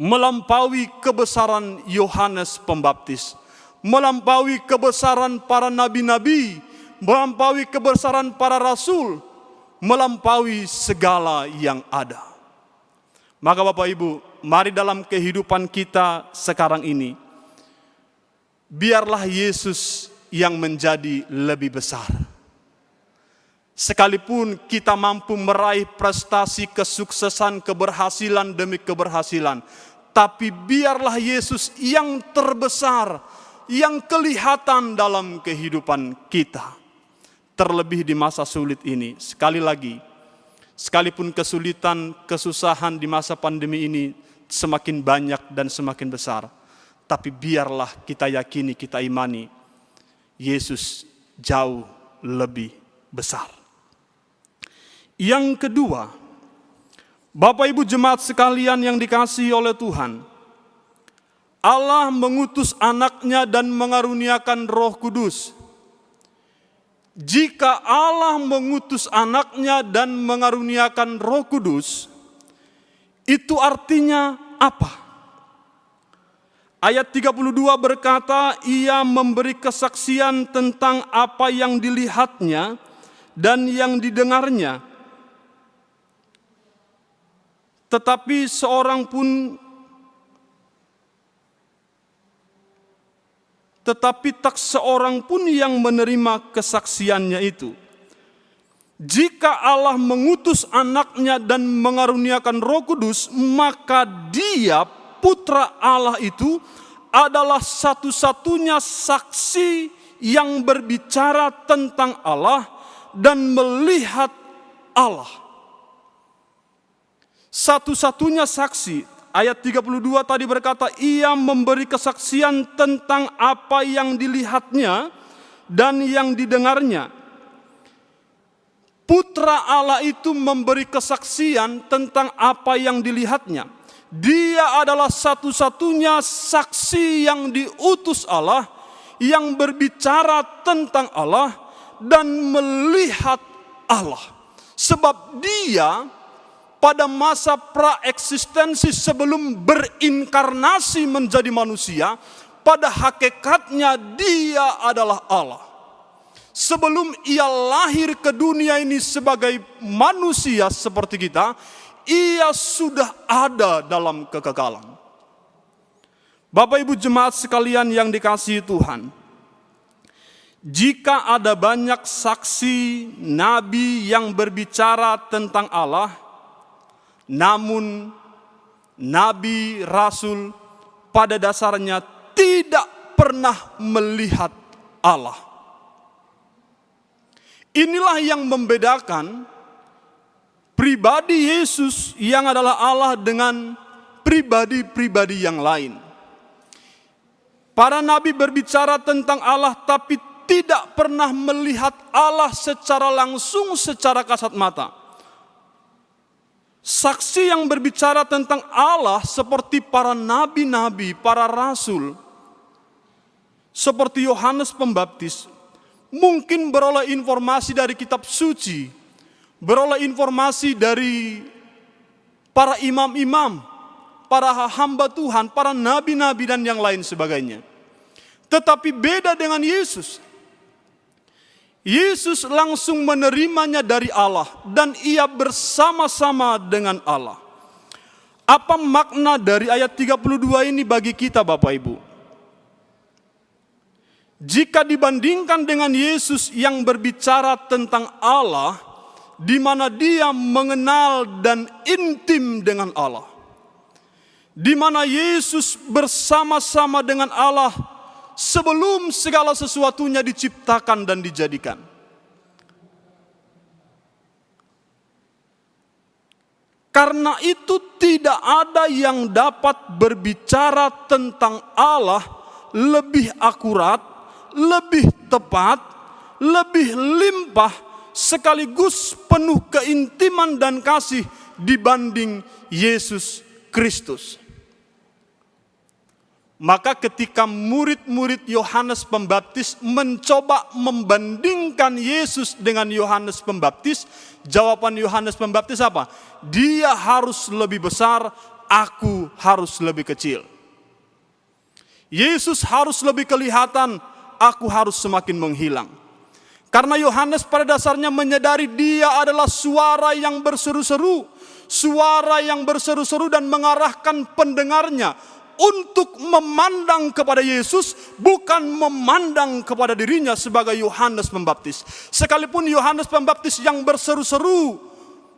melampaui kebesaran Yohanes Pembaptis, melampaui kebesaran para nabi-nabi, melampaui kebesaran para rasul, melampaui segala yang ada. Maka Bapak Ibu, mari dalam kehidupan kita sekarang ini, biarlah Yesus yang menjadi lebih besar. Sekalipun kita mampu meraih prestasi, kesuksesan, keberhasilan demi keberhasilan, tapi biarlah Yesus yang terbesar, yang kelihatan dalam kehidupan kita. Terlebih di masa sulit ini, sekali lagi, sekalipun kesulitan, kesusahan di masa pandemi ini semakin banyak dan semakin besar, tapi biarlah kita yakini, kita imani, Yesus jauh lebih besar. Yang kedua, Bapak Ibu jemaat sekalian yang dikasihi oleh Tuhan, Allah mengutus anaknya dan mengaruniakan Roh Kudus. Jika Allah mengutus anaknya dan mengaruniakan Roh Kudus, itu artinya apa? Ayat 32 berkata, ia memberi kesaksian tentang apa yang dilihatnya dan yang didengarnya. Tetapi tak seorang pun yang menerima kesaksiannya itu. Jika Allah mengutus anaknya dan mengaruniakan Roh Kudus, maka dia, putra Allah itu, adalah satu-satunya saksi yang berbicara tentang Allah dan melihat Allah. Satu-satunya saksi. Ayat 32 tadi berkata, ia memberi kesaksian tentang apa yang dilihatnya dan yang didengarnya. Putra Allah itu memberi kesaksian tentang apa yang dilihatnya. Dia adalah satu-satunya saksi yang diutus Allah, yang berbicara tentang Allah dan melihat Allah. Sebab dia pada masa praeksistensi sebelum berinkarnasi menjadi manusia, pada hakikatnya dia adalah Allah. Sebelum ia lahir ke dunia ini sebagai manusia seperti kita, ia sudah ada dalam kekekalan. Bapak Ibu jemaat sekalian yang dikasihi Tuhan, jika ada banyak saksi nabi yang berbicara tentang Allah, namun nabi rasul pada dasarnya tidak pernah melihat Allah. Inilah yang membedakan pribadi Yesus yang adalah Allah dengan pribadi-pribadi yang lain. Para nabi berbicara tentang Allah tapi tidak pernah melihat Allah secara langsung, secara kasat mata. Saksi yang berbicara tentang Allah seperti para nabi-nabi, para rasul, seperti Yohanes Pembaptis, mungkin beroleh informasi dari kitab suci, beroleh informasi dari para imam-imam, para hamba Tuhan, para nabi-nabi dan yang lain sebagainya. Tetapi beda dengan Yesus. Yesus langsung menerimanya dari Allah dan ia bersama-sama dengan Allah. Apa makna dari ayat 32 ini bagi kita Bapak Ibu? Jika dibandingkan dengan Yesus yang berbicara tentang Allah, di mana dia mengenal dan intim dengan Allah, di mana Yesus bersama-sama dengan Allah sebelum segala sesuatunya diciptakan dan dijadikan. Karena itu tidak ada yang dapat berbicara tentang Allah lebih akurat, lebih tepat, lebih limpah, sekaligus penuh keintiman dan kasih dibanding Yesus Kristus. Maka ketika murid-murid Yohanes Pembaptis mencoba membandingkan Yesus dengan Yohanes Pembaptis, jawaban Yohanes Pembaptis apa? Dia harus lebih besar, aku harus lebih kecil. Yesus harus lebih kelihatan, aku harus semakin menghilang. Karena Yohanes pada dasarnya menyadari dia adalah suara yang berseru-seru, suara yang berseru-seru dan mengarahkan pendengarnya untuk memandang kepada Yesus, bukan memandang kepada dirinya sebagai Yohanes Pembaptis. Sekalipun Yohanes Pembaptis yang berseru-seru,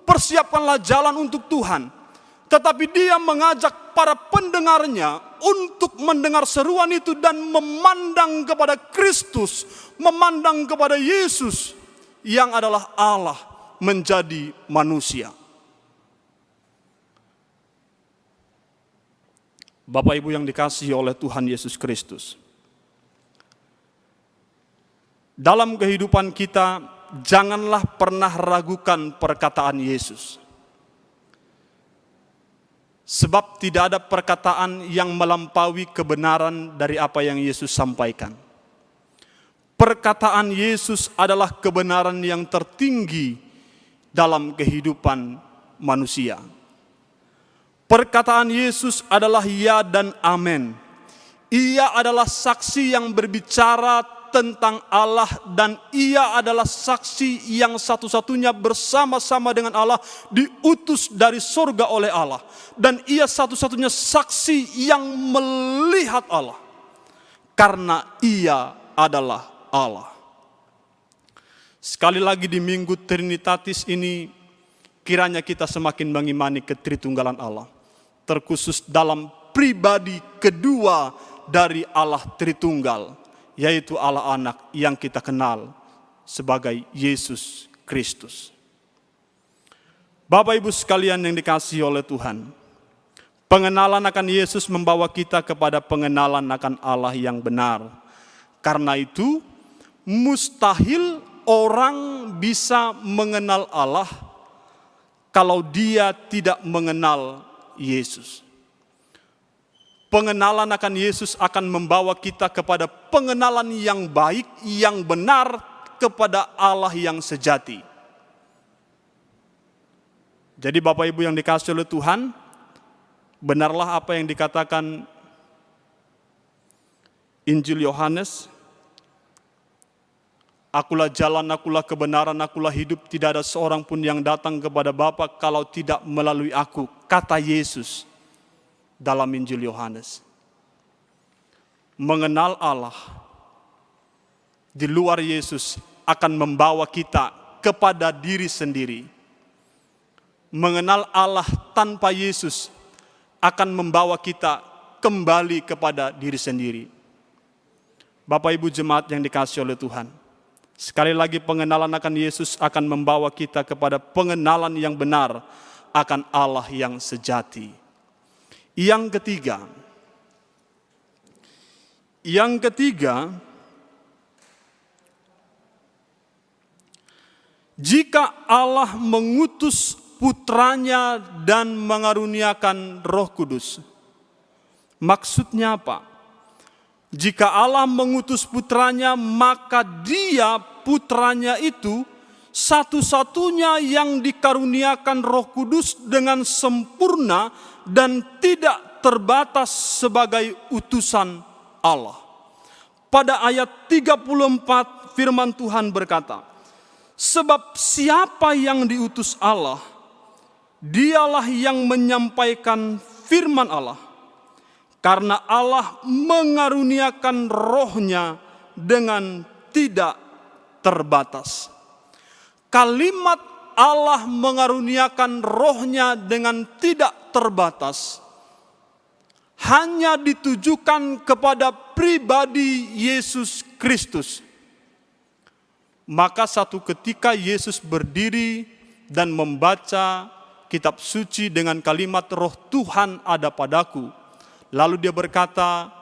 persiapkanlah jalan untuk Tuhan, tetapi dia mengajak para pendengarnya untuk mendengar seruan itu dan memandang kepada Kristus, memandang kepada Yesus yang adalah Allah menjadi manusia. Bapak Ibu yang dikasihi oleh Tuhan Yesus Kristus, dalam kehidupan kita janganlah pernah ragukan perkataan Yesus. Sebab tidak ada perkataan yang melampaui kebenaran dari apa yang Yesus sampaikan. Perkataan Yesus adalah kebenaran yang tertinggi dalam kehidupan manusia. Perkataan Yesus adalah ya dan amin. Ia adalah saksi yang berbicara tentang Allah dan ia adalah saksi yang satu-satunya bersama-sama dengan Allah, diutus dari surga oleh Allah. Dan ia satu-satunya saksi yang melihat Allah. Karena ia adalah Allah. Sekali lagi di Minggu Trinitatis ini, kiranya kita semakin mengimani ketritunggalan Allah. Terkhusus dalam pribadi kedua dari Allah Tritunggal, yaitu Allah Anak yang kita kenal sebagai Yesus Kristus. Bapak Ibu sekalian yang dikasihi oleh Tuhan, pengenalan akan Yesus membawa kita kepada pengenalan akan Allah yang benar. Karena itu, mustahil orang bisa mengenal Allah kalau dia tidak mengenal Yesus. Pengenalan akan Yesus akan membawa kita kepada pengenalan yang baik, yang benar kepada Allah yang sejati. Jadi Bapak Ibu yang dikasihi oleh Tuhan, benarlah apa yang dikatakan Injil Yohanes, akulah jalan, akulah kebenaran, akulah hidup, tidak ada seorang pun yang datang kepada Bapa kalau tidak melalui aku, kata Yesus dalam Injil Yohanes. Mengenal Allah di luar Yesus akan membawa kita kepada diri sendiri. Mengenal Allah tanpa Yesus akan membawa kita kembali kepada diri sendiri. Bapak Ibu jemaat yang dikasihi oleh Tuhan, sekali lagi pengenalan akan Yesus akan membawa kita kepada pengenalan yang benar akan Allah yang sejati. Yang ketiga, jika Allah mengutus putranya dan mengaruniakan Roh Kudus. Maksudnya apa? Jika Allah mengutus putranya, maka dia, putranya itu, satu-satunya yang dikaruniakan Roh Kudus dengan sempurna dan tidak terbatas sebagai utusan Allah. Pada ayat 34 firman Tuhan berkata, sebab siapa yang diutus Allah, dialah yang menyampaikan firman Allah. Karena Allah mengaruniakan rohnya dengan tidak terbatas. Kalimat Allah mengaruniakan rohnya dengan tidak terbatas hanya ditujukan kepada pribadi Yesus Kristus. Maka satu ketika Yesus berdiri dan membaca kitab suci dengan kalimat Roh Tuhan ada padaku. Lalu dia berkata,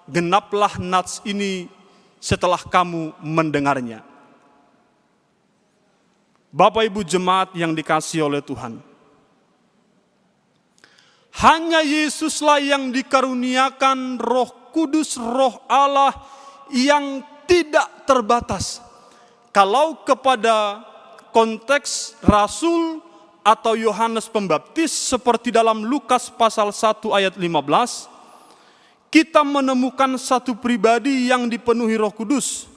genaplah nats ini setelah kamu mendengarnya. Bapak Ibu jemaat yang dikasihi oleh Tuhan, hanya Yesuslah yang dikaruniakan Roh Kudus, Roh Allah yang tidak terbatas. Kalau kepada konteks Rasul atau Yohanes Pembaptis seperti dalam Lukas pasal 1 ayat 15, kita menemukan satu pribadi yang dipenuhi Roh Kudus.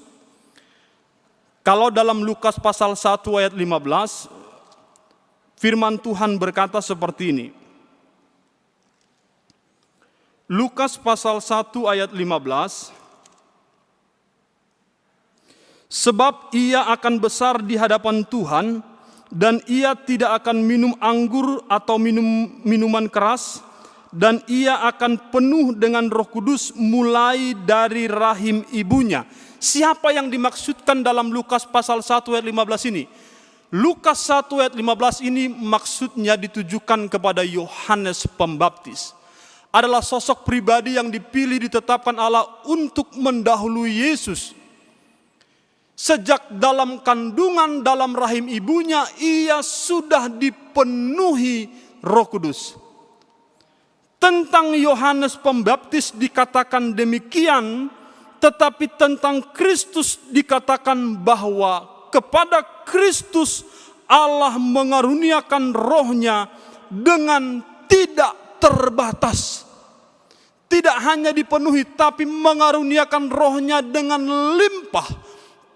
Kalau dalam Lukas pasal 1 ayat 15, firman Tuhan berkata seperti ini. Lukas pasal 1 ayat 15, sebab ia akan besar di hadapan Tuhan, dan ia tidak akan minum anggur atau minuman keras, dan ia akan penuh dengan Roh Kudus mulai dari rahim ibunya. Siapa yang dimaksudkan dalam Lukas pasal 1 ayat 15 ini? Lukas 1 ayat 15 ini maksudnya ditujukan kepada Yohanes Pembaptis. Adalah sosok pribadi yang dipilih ditetapkan Allah untuk mendahului Yesus. Sejak dalam kandungan dalam rahim ibunya, ia sudah dipenuhi Roh Kudus. Tentang Yohanes Pembaptis dikatakan demikian, tetapi tentang Kristus dikatakan bahwa kepada Kristus Allah mengaruniakan rohnya dengan tidak terbatas. Tidak hanya dipenuhi, tapi mengaruniakan rohnya dengan limpah,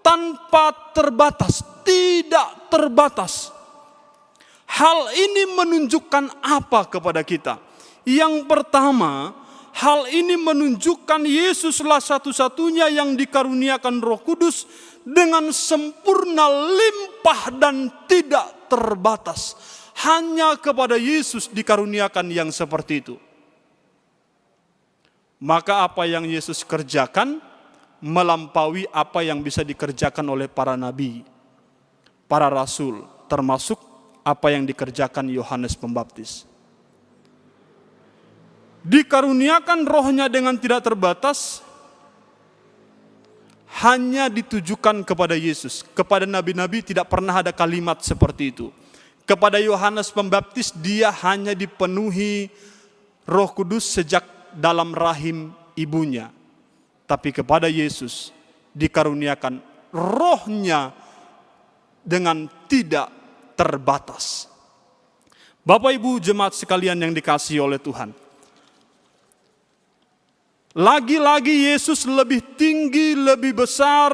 tanpa terbatas, tidak terbatas. Hal ini menunjukkan apa kepada kita? Yang pertama, hal ini menunjukkan Yesuslah satu-satunya yang dikaruniakan Roh Kudus dengan sempurna, limpah dan tidak terbatas. Hanya kepada Yesus dikaruniakan yang seperti itu. Maka apa yang Yesus kerjakan melampaui apa yang bisa dikerjakan oleh para nabi, para rasul, termasuk apa yang dikerjakan Yohanes Pembaptis. Dikaruniakan rohnya dengan tidak terbatas hanya ditujukan kepada Yesus. Kepada nabi-nabi tidak pernah ada kalimat seperti itu. Kepada Yohanes Pembaptis dia hanya dipenuhi Roh Kudus sejak dalam rahim ibunya. Tapi kepada Yesus dikaruniakan rohnya dengan tidak terbatas. Bapak Ibu jemaat sekalian yang dikasihi oleh Tuhan. Lagi-lagi Yesus lebih tinggi, lebih besar,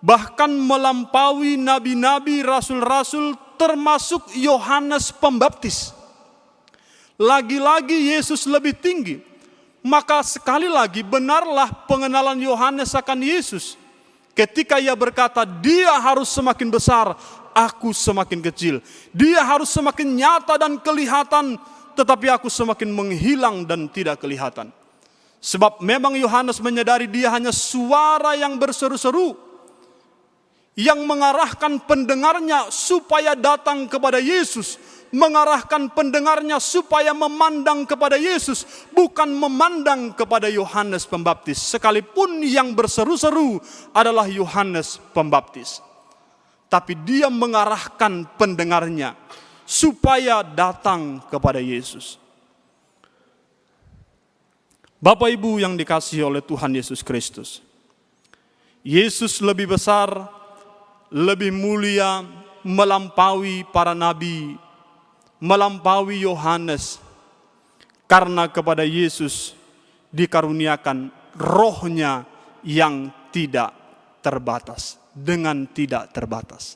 bahkan melampaui nabi-nabi, rasul-rasul, termasuk Yohanes Pembaptis. Lagi-lagi Yesus lebih tinggi. Maka sekali lagi benarlah pengenalan Yohanes akan Yesus. Ketika ia berkata, dia harus semakin besar, aku semakin kecil. Dia harus semakin nyata dan kelihatan, tetapi aku semakin menghilang dan tidak kelihatan. Sebab memang Yohanes menyadari dia hanya suara yang berseru-seru, yang mengarahkan pendengarnya supaya datang kepada Yesus, mengarahkan pendengarnya supaya memandang kepada Yesus, bukan memandang kepada Yohanes Pembaptis. Sekalipun yang berseru-seru adalah Yohanes Pembaptis, tapi dia mengarahkan pendengarnya supaya datang kepada Yesus. Bapak Ibu yang dikasihi oleh Tuhan Yesus Kristus, Yesus lebih besar, lebih mulia, melampaui para nabi, melampaui Yohanes, karena kepada Yesus dikaruniakan rohnya yang tidak terbatas, dengan tidak terbatas.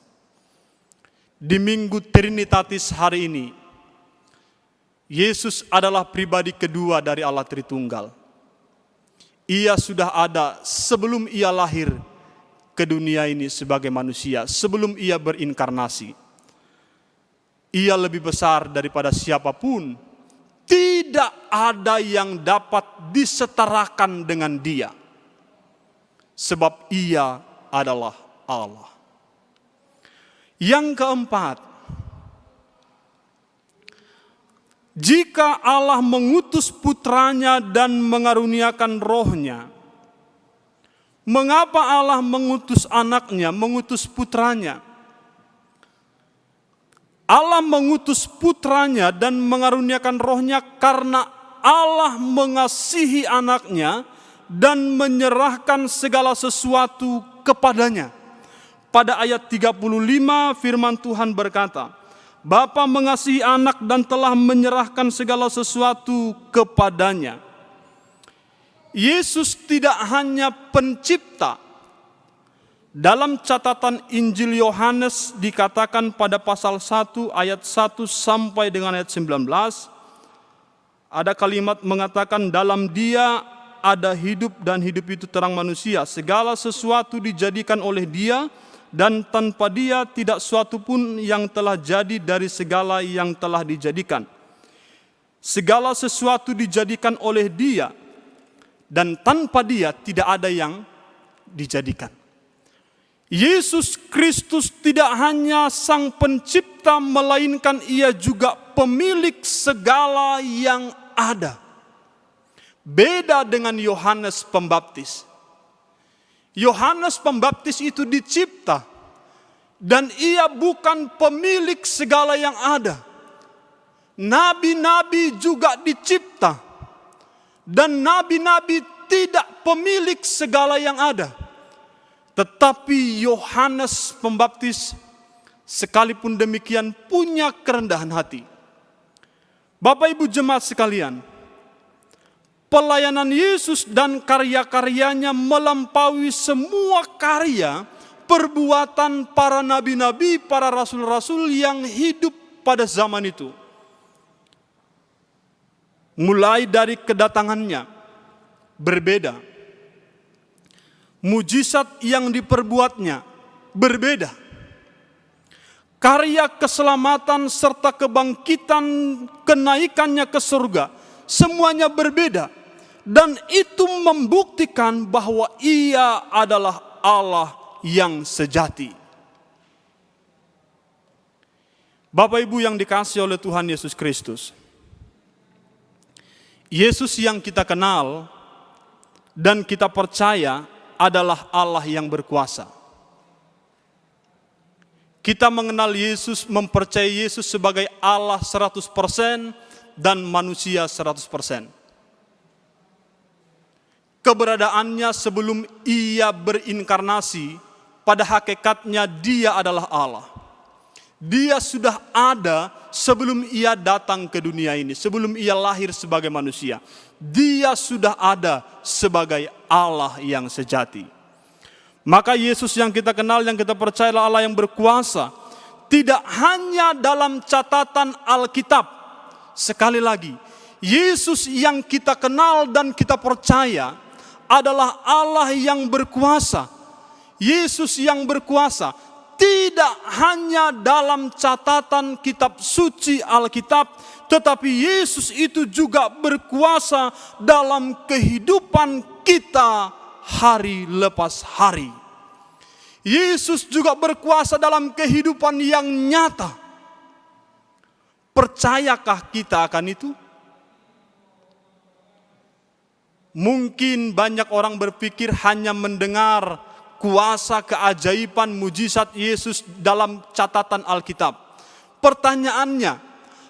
Di Minggu Trinitatis hari ini, Yesus adalah pribadi kedua dari Allah Tritunggal. Ia sudah ada sebelum ia lahir ke dunia ini sebagai manusia, sebelum ia berinkarnasi. Ia lebih besar daripada siapapun. Tidak ada yang dapat disetarakan dengan dia. Sebab ia adalah Allah. Yang keempat, jika Allah mengutus putranya dan mengaruniakan rohnya, mengapa Allah mengutus anaknya, mengutus putranya? Allah mengutus putranya dan mengaruniakan rohnya karena Allah mengasihi anaknya dan menyerahkan segala sesuatu kepadanya. Pada ayat 35 firman Tuhan berkata, Bapa mengasihi anak dan telah menyerahkan segala sesuatu kepadanya. Yesus tidak hanya pencipta. Dalam catatan Injil Yohanes dikatakan pada pasal 1 ayat 1 sampai dengan ayat 19, ada kalimat mengatakan dalam dia ada hidup dan hidup itu terang manusia. Segala sesuatu dijadikan oleh dia, dan tanpa dia tidak suatu pun yang telah jadi dari segala yang telah dijadikan. Segala sesuatu dijadikan oleh dia, dan tanpa dia tidak ada yang dijadikan. Yesus Kristus tidak hanya sang pencipta, melainkan ia juga pemilik segala yang ada. Beda dengan Yohanes Pembaptis. Yohanes Pembaptis itu dicipta, dan ia bukan pemilik segala yang ada. Nabi-nabi juga dicipta, dan nabi-nabi tidak pemilik segala yang ada. Tetapi Yohanes Pembaptis sekalipun demikian punya kerendahan hati. Bapak Ibu jemaat sekalian, pelayanan Yesus dan karya-karyanya melampaui semua karya perbuatan para nabi-nabi, para rasul-rasul yang hidup pada zaman itu. Mulai dari kedatangannya berbeda, mujizat yang diperbuatnya berbeda, karya keselamatan serta kebangkitan kenaikannya ke surga semuanya berbeda. Dan itu membuktikan bahwa ia adalah Allah yang sejati. Bapak Ibu yang dikasihi oleh Tuhan Yesus Kristus, Yesus yang kita kenal dan kita percaya adalah Allah yang berkuasa. Kita mengenal Yesus, mempercayai Yesus sebagai Allah 100% dan manusia 100%. Keberadaannya sebelum ia berinkarnasi, pada hakikatnya dia adalah Allah. Dia sudah ada sebelum ia datang ke dunia ini, sebelum ia lahir sebagai manusia. Dia sudah ada sebagai Allah yang sejati. Maka Yesus yang kita kenal, yang kita percaya adalah Allah yang berkuasa. Tidak hanya dalam catatan Alkitab. Sekali lagi, Yesus yang kita kenal dan kita percaya adalah Allah yang berkuasa. Yesus yang berkuasa tidak hanya dalam catatan kitab suci Alkitab, tetapi Yesus itu juga berkuasa dalam kehidupan kita hari lepas hari. Yesus juga berkuasa dalam kehidupan yang nyata. Percayakah kita akan itu? Mungkin banyak orang berpikir hanya mendengar kuasa, keajaiban, mujizat Yesus dalam catatan Alkitab. Pertanyaannya,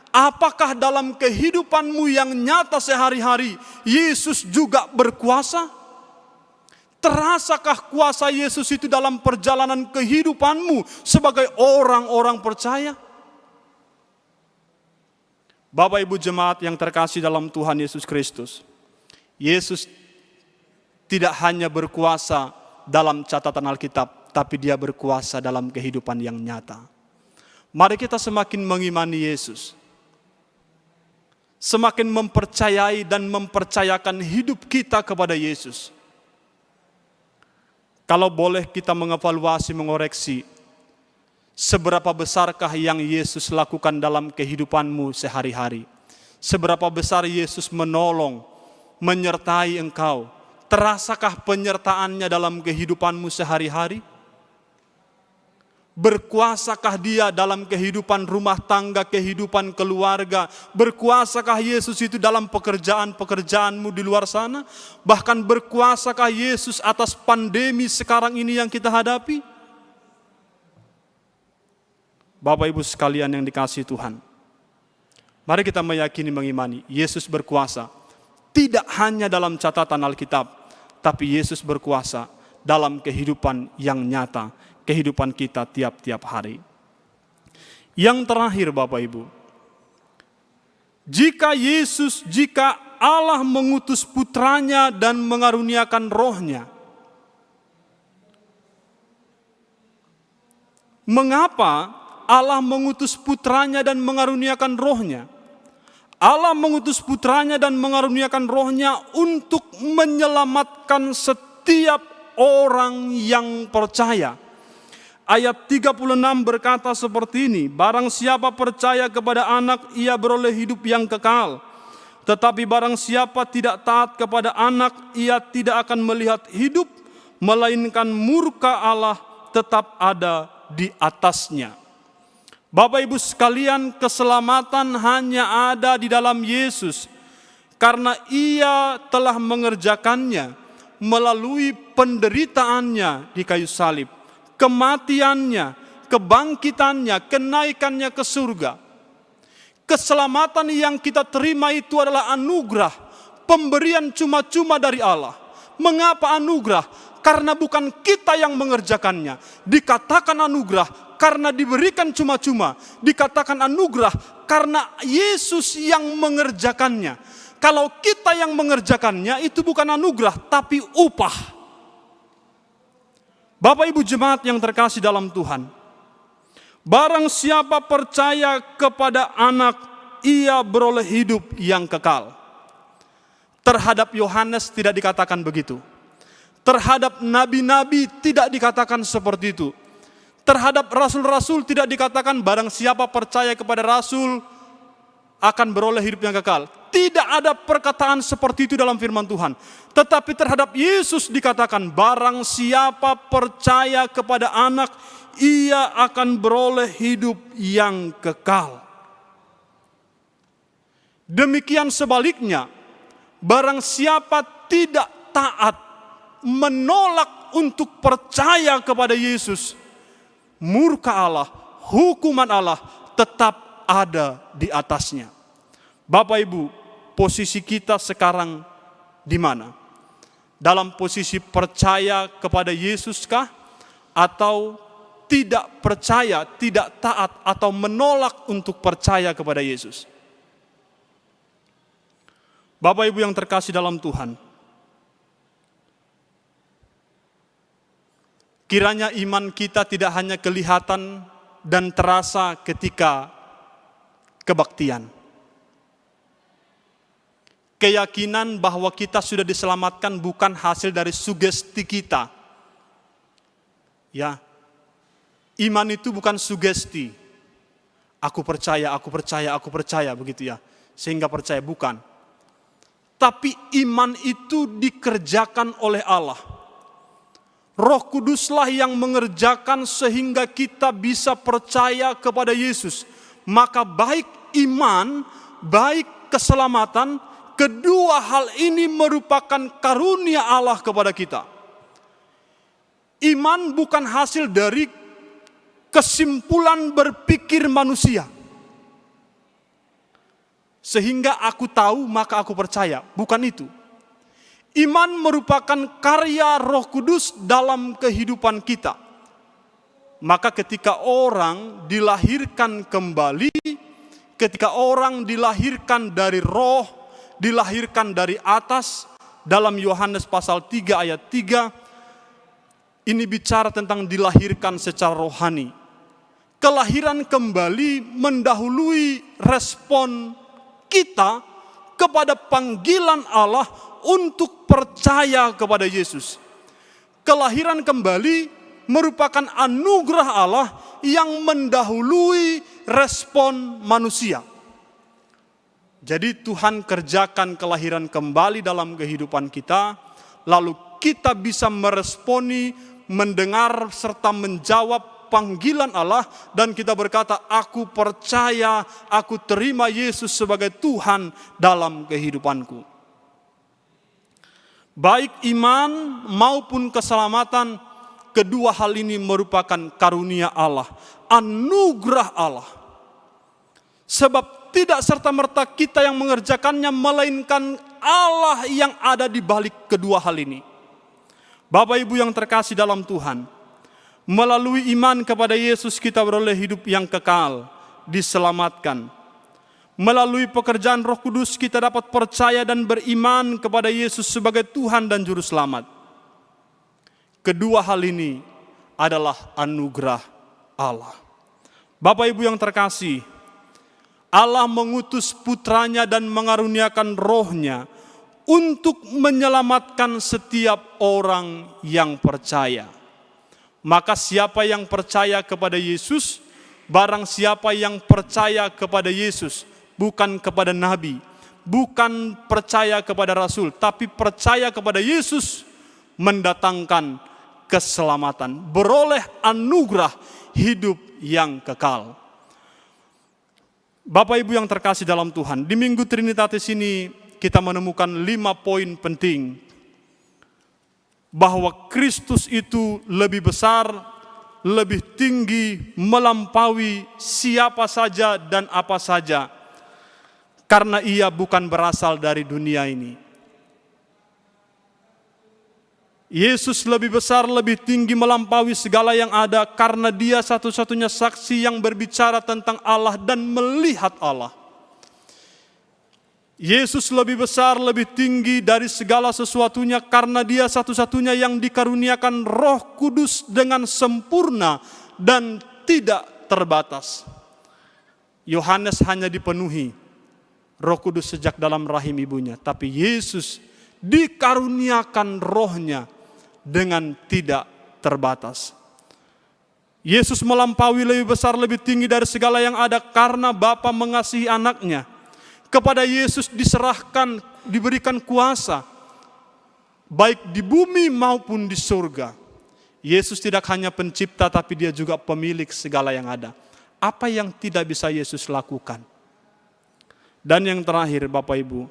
apakah dalam kehidupanmu yang nyata sehari-hari Yesus juga berkuasa? Terasakah kuasa Yesus itu dalam perjalanan kehidupanmu sebagai orang-orang percaya? Bapak Ibu jemaat yang terkasih dalam Tuhan Yesus Kristus, Yesus tidak hanya berkuasa dalam catatan Alkitab, tapi dia berkuasa dalam kehidupan yang nyata. Mari kita semakin mengimani Yesus, semakin mempercayai dan mempercayakan hidup kita kepada Yesus. Kalau boleh kita mengevaluasi, mengoreksi, seberapa besarkah yang Yesus lakukan dalam kehidupanmu sehari-hari? Seberapa besar Yesus menolong, menyertai engkau? Terasakah penyertaannya dalam kehidupanmu sehari-hari? Berkuasakah dia dalam kehidupan rumah tangga, kehidupan keluarga? Berkuasakah Yesus itu dalam pekerjaan-pekerjaanmu di luar sana? Bahkan berkuasakah Yesus atas pandemi sekarang ini yang kita hadapi? Bapak Ibu sekalian yang dikasihi Tuhan, mari kita meyakini, mengimani Yesus berkuasa. Tidak hanya dalam catatan Alkitab, tapi Yesus berkuasa dalam kehidupan yang nyata, kehidupan kita tiap-tiap hari. Yang terakhir Bapak Ibu, jika Allah mengutus putranya dan mengaruniakan rohnya, mengapa Allah mengutus putranya dan mengaruniakan rohnya? Allah mengutus putranya dan mengaruniakan rohnya untuk menyelamatkan setiap orang yang percaya. Ayat 36 berkata seperti ini, barang siapa percaya kepada anak, ia beroleh hidup yang kekal. Tetapi barang siapa tidak taat kepada anak, ia tidak akan melihat hidup, melainkan murka Allah tetap ada di atasnya. Bapak Ibu sekalian, keselamatan hanya ada di dalam Yesus, karena ia telah mengerjakannya melalui penderitaannya di kayu salib, kematiannya, kebangkitannya, kenaikannya ke surga. Keselamatan yang kita terima itu adalah anugerah, pemberian cuma-cuma dari Allah. Mengapa anugerah? Karena bukan kita yang mengerjakannya. Dikatakan anugerah karena diberikan cuma-cuma. Dikatakan anugerah karena Yesus yang mengerjakannya. Kalau kita yang mengerjakannya, itu bukan anugerah, tapi upah. Bapak Ibu jemaat yang terkasih dalam Tuhan, barang siapa percaya kepada anak, ia beroleh hidup yang kekal. Terhadap Yohanes tidak dikatakan begitu. Terhadap nabi-nabi tidak dikatakan seperti itu. Terhadap rasul-rasul tidak dikatakan barang siapa percaya kepada rasul akan beroleh hidup yang kekal. Tidak ada perkataan seperti itu dalam firman Tuhan. Tetapi terhadap Yesus dikatakan barang siapa percaya kepada anak, ia akan beroleh hidup yang kekal. Demikian sebaliknya, barang siapa tidak taat menolak untuk percaya kepada Yesus, murka Allah, hukuman Allah tetap ada di atasnya. Bapak Ibu, posisi kita sekarang di mana? Dalam posisi percaya kepada Yesus kah? Atau tidak percaya, tidak taat, atau menolak untuk percaya kepada Yesus? Bapak Ibu yang terkasih dalam Tuhan, kiranya iman kita tidak hanya kelihatan dan terasa ketika kebaktian. Keyakinan bahwa kita sudah diselamatkan bukan hasil dari sugesti kita. Ya, iman itu bukan sugesti. Aku percaya, begitu ya. Sehingga percaya, bukan. Tapi iman itu dikerjakan oleh Allah. Roh Kuduslah yang mengerjakan sehingga kita bisa percaya kepada Yesus. Maka baik iman, baik keselamatan, kedua hal ini merupakan karunia Allah kepada kita. Iman bukan hasil dari kesimpulan berpikir manusia. Sehingga aku tahu maka aku percaya. Bukan itu. Iman merupakan karya Roh Kudus dalam kehidupan kita. Maka ketika orang dilahirkan kembali, ketika orang dilahirkan dari roh, dilahirkan dari atas, dalam Yohanes pasal 3 ayat 3, ini bicara tentang dilahirkan secara rohani. Kelahiran kembali mendahului respon kita kepada panggilan Allah untuk percaya kepada Yesus. Kelahiran kembali merupakan anugerah Allah yang mendahului respon manusia. Jadi Tuhan kerjakan kelahiran kembali dalam kehidupan kita, lalu kita bisa meresponi, mendengar serta menjawab panggilan Allah, dan kita berkata, aku percaya, aku terima Yesus sebagai Tuhan dalam kehidupanku. Baik iman maupun keselamatan, kedua hal ini merupakan karunia Allah, anugerah Allah. Sebab tidak serta-merta kita yang mengerjakannya, melainkan Allah yang ada di balik kedua hal ini. Bapak Ibu yang terkasih dalam Tuhan, melalui iman kepada Yesus kita beroleh hidup yang kekal, diselamatkan. Melalui pekerjaan Roh Kudus kita dapat percaya dan beriman kepada Yesus sebagai Tuhan dan Juru Selamat. Kedua hal ini adalah anugerah Allah. Bapak Ibu yang terkasih, Allah mengutus putranya dan mengaruniakan rohnya untuk menyelamatkan setiap orang yang percaya. Maka siapa yang percaya kepada Yesus, barang siapa yang percaya kepada Yesus, bukan kepada nabi, bukan percaya kepada rasul, tapi percaya kepada Yesus, mendatangkan keselamatan, beroleh anugerah hidup yang kekal. Bapak Ibu yang terkasih dalam Tuhan, di Minggu Trinitatis ini kita menemukan 5 poin penting. Bahwa Kristus itu lebih besar, lebih tinggi, melampaui siapa saja dan apa saja. Karena ia bukan berasal dari dunia ini. Yesus lebih besar, lebih tinggi, melampaui segala yang ada, karena dia satu-satunya saksi yang berbicara tentang Allah dan melihat Allah. Yesus lebih besar, lebih tinggi dari segala sesuatunya, karena dia satu-satunya yang dikaruniakan Roh Kudus dengan sempurna dan tidak terbatas. Yohanes hanya dipenuhi Roh Kudus sejak dalam rahim ibunya, tapi Yesus dikaruniakan rohnya dengan tidak terbatas. Yesus melampaui, lebih besar, lebih tinggi dari segala yang ada, karena Bapa mengasihi anaknya. Kepada Yesus diserahkan, diberikan kuasa, baik di bumi maupun di surga. Yesus tidak hanya pencipta, tapi dia juga pemilik segala yang ada. Apa yang tidak bisa Yesus lakukan? Dan yang terakhir Bapak Ibu,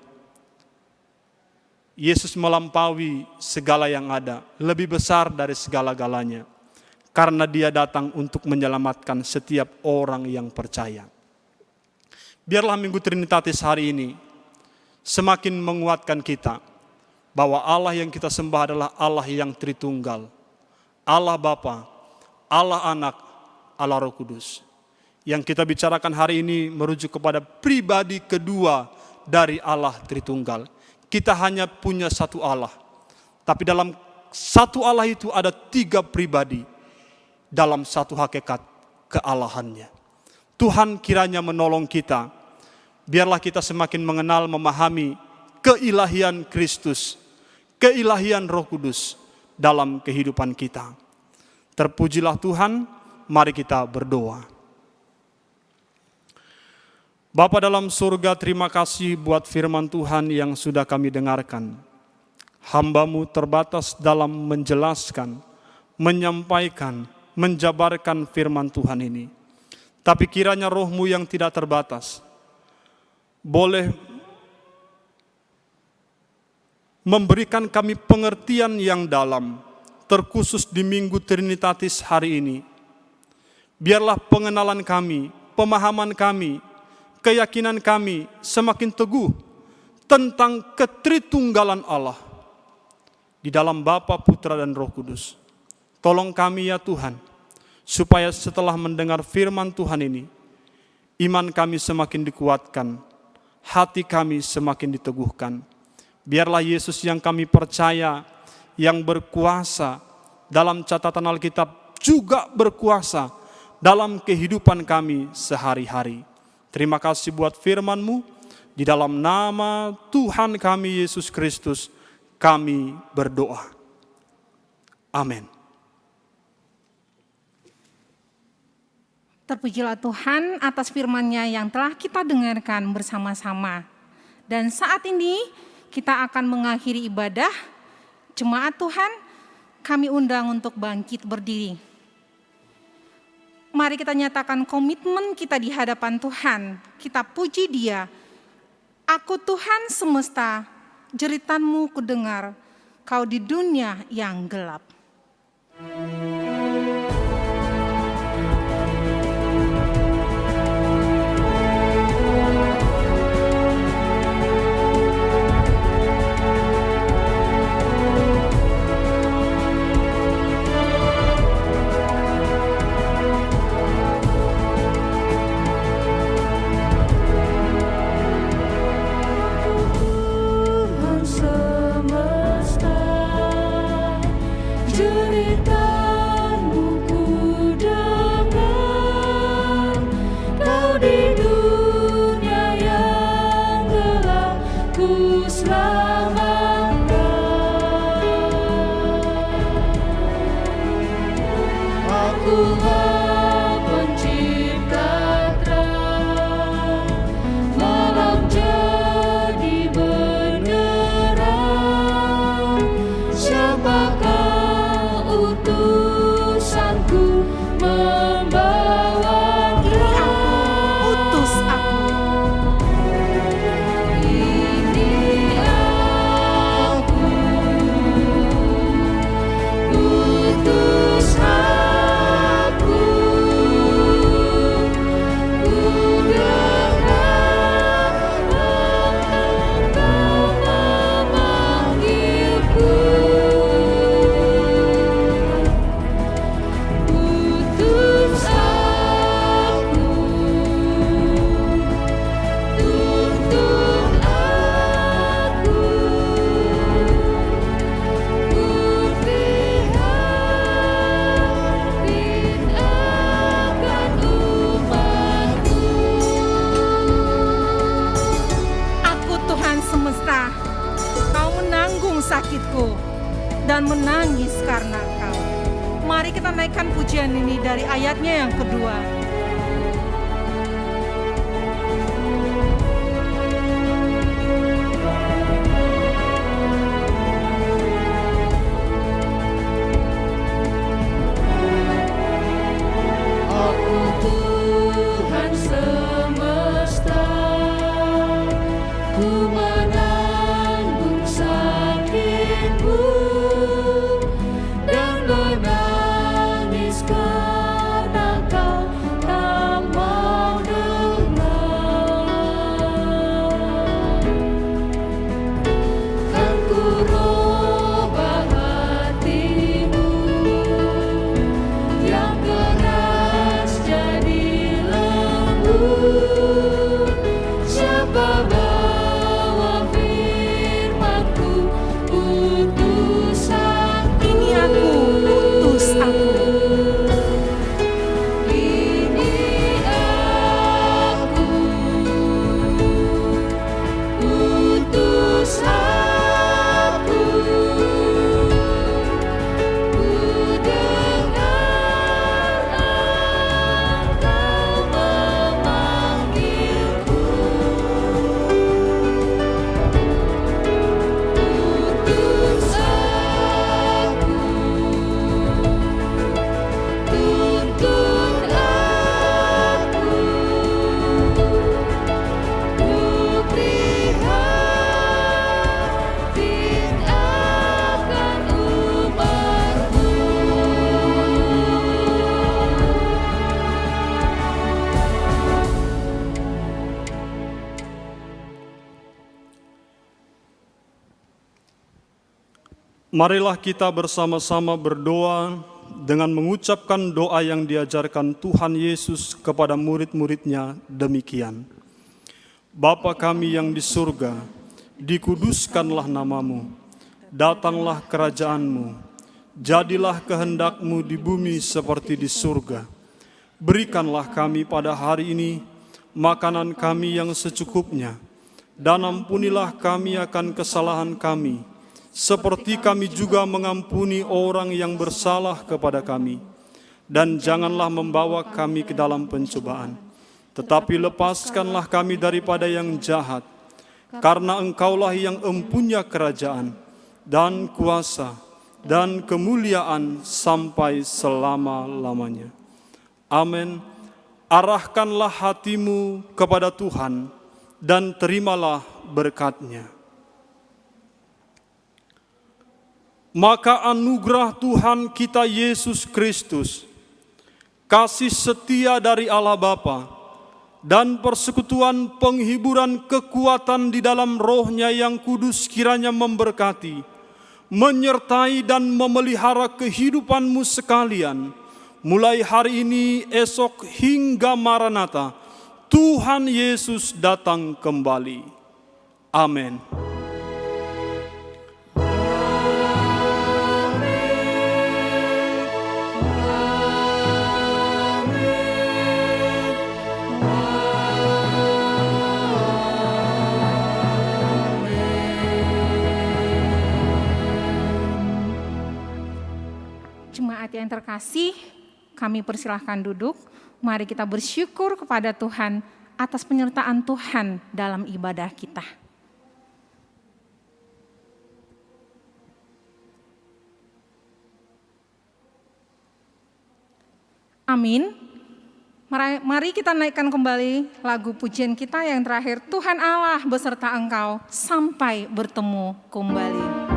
Yesus melampaui segala yang ada, lebih besar dari segala-galanya. Karena dia datang untuk menyelamatkan setiap orang yang percaya. Biarlah Minggu Trinitatis hari ini semakin menguatkan kita bahwa Allah yang kita sembah adalah Allah yang Tritunggal. Allah Bapa, Allah Anak, Allah Roh Kudus. Yang kita bicarakan hari ini merujuk kepada pribadi kedua dari Allah Tritunggal. Kita hanya punya satu Allah. Tapi dalam satu Allah itu ada 3 pribadi dalam satu hakikat kealahannya. Tuhan kiranya menolong kita. Biarlah kita semakin mengenal, memahami keilahian Kristus, keilahian Roh Kudus dalam kehidupan kita. Terpujilah Tuhan, mari kita berdoa. Bapa dalam surga, terima kasih buat firman Tuhan yang sudah kami dengarkan. Hamba-Mu terbatas dalam menjelaskan, menyampaikan, menjabarkan firman Tuhan ini. Tapi kiranya Roh-Mu yang tidak terbatas boleh memberikan kami pengertian yang dalam, terkhusus di Minggu Trinitatis hari ini. Biarlah pengenalan kami, pemahaman kami, keyakinan kami semakin teguh tentang ketritunggalan Allah di dalam Bapa, Putra, dan Roh Kudus. Tolong kami ya Tuhan, supaya setelah mendengar firman Tuhan ini, iman kami semakin dikuatkan, hati kami semakin diteguhkan. Biarlah Yesus yang kami percaya, yang berkuasa dalam catatan Alkitab, juga berkuasa dalam kehidupan kami sehari-hari. Terima kasih buat firman-Mu. Di dalam nama Tuhan kami Yesus Kristus, kami berdoa. Amin. Terpujilah Tuhan atas firman-Nya yang telah kita dengarkan bersama-sama. Dan saat ini kita akan mengakhiri ibadah. Jemaat Tuhan, kami undang untuk bangkit berdiri. Mari kita nyatakan komitmen kita di hadapan Tuhan. Kita puji Dia. Aku Tuhan semesta, jeritan-Mu kudengar, Kau di dunia yang gelap. Tuhan semesta, jeritan-Mu kudengar, Kau di dunia yang gelap ku selamatkan. Akulah pencipta terang, malam jadi benderang. Siapakah utusanku membawa Utus aku. ini aku, utus aku, ku dengar Engkau memanggilku. Utus aku, tuntun aku, ku prihatin akan umatku. Aku Tuhan semesta, Kau menanggung sakitku dan menangis karena Kau. Mari kita naikkan pujian ini dari ayatnya yang kedua. Aku Tuhan semesta, ku menanggung sakitku Marilah kita bersama-sama berdoa dengan mengucapkan doa yang diajarkan Tuhan Yesus kepada murid-muridnya demikian. Bapa kami yang di surga, dikuduskanlah namamu, datanglah kerajaanmu, jadilah kehendak-Mu di bumi seperti di surga. Berikanlah kami pada hari ini makanan kami yang secukupnya, dan ampunilah kami akan kesalahan kami, seperti kami juga mengampuni orang yang bersalah kepada kami. Dan janganlah membawa kami ke dalam pencobaan, tetapi lepaskanlah kami daripada yang jahat, karena Engkaulah yang empunya kerajaan, dan kuasa, dan kemuliaan sampai selama-lamanya. Amin. Arahkanlah hatimu kepada Tuhan, dan terimalah berkat-Nya. Maka anugerah Tuhan kita Yesus Kristus, kasih setia dari Allah Bapa, dan persekutuan penghiburan kekuatan di dalam Roh-Nya yang kudus kiranya memberkati, menyertai dan memelihara kehidupanmu sekalian, mulai hari ini, esok hingga Maranatha, Tuhan Yesus datang kembali. Amin. Jemaat yang terkasih, kami persilahkan duduk. Mari kita bersyukur kepada Tuhan atas penyertaan Tuhan dalam ibadah kita. Amin. Mari kita naikkan kembali lagu pujian kita yang terakhir, Tuhan Allah beserta Engkau sampai bertemu kembali.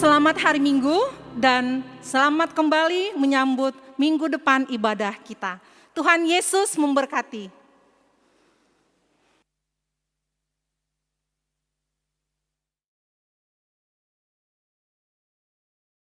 Selamat hari Minggu dan selamat kembali menyambut minggu depan ibadah kita. Tuhan Yesus memberkati.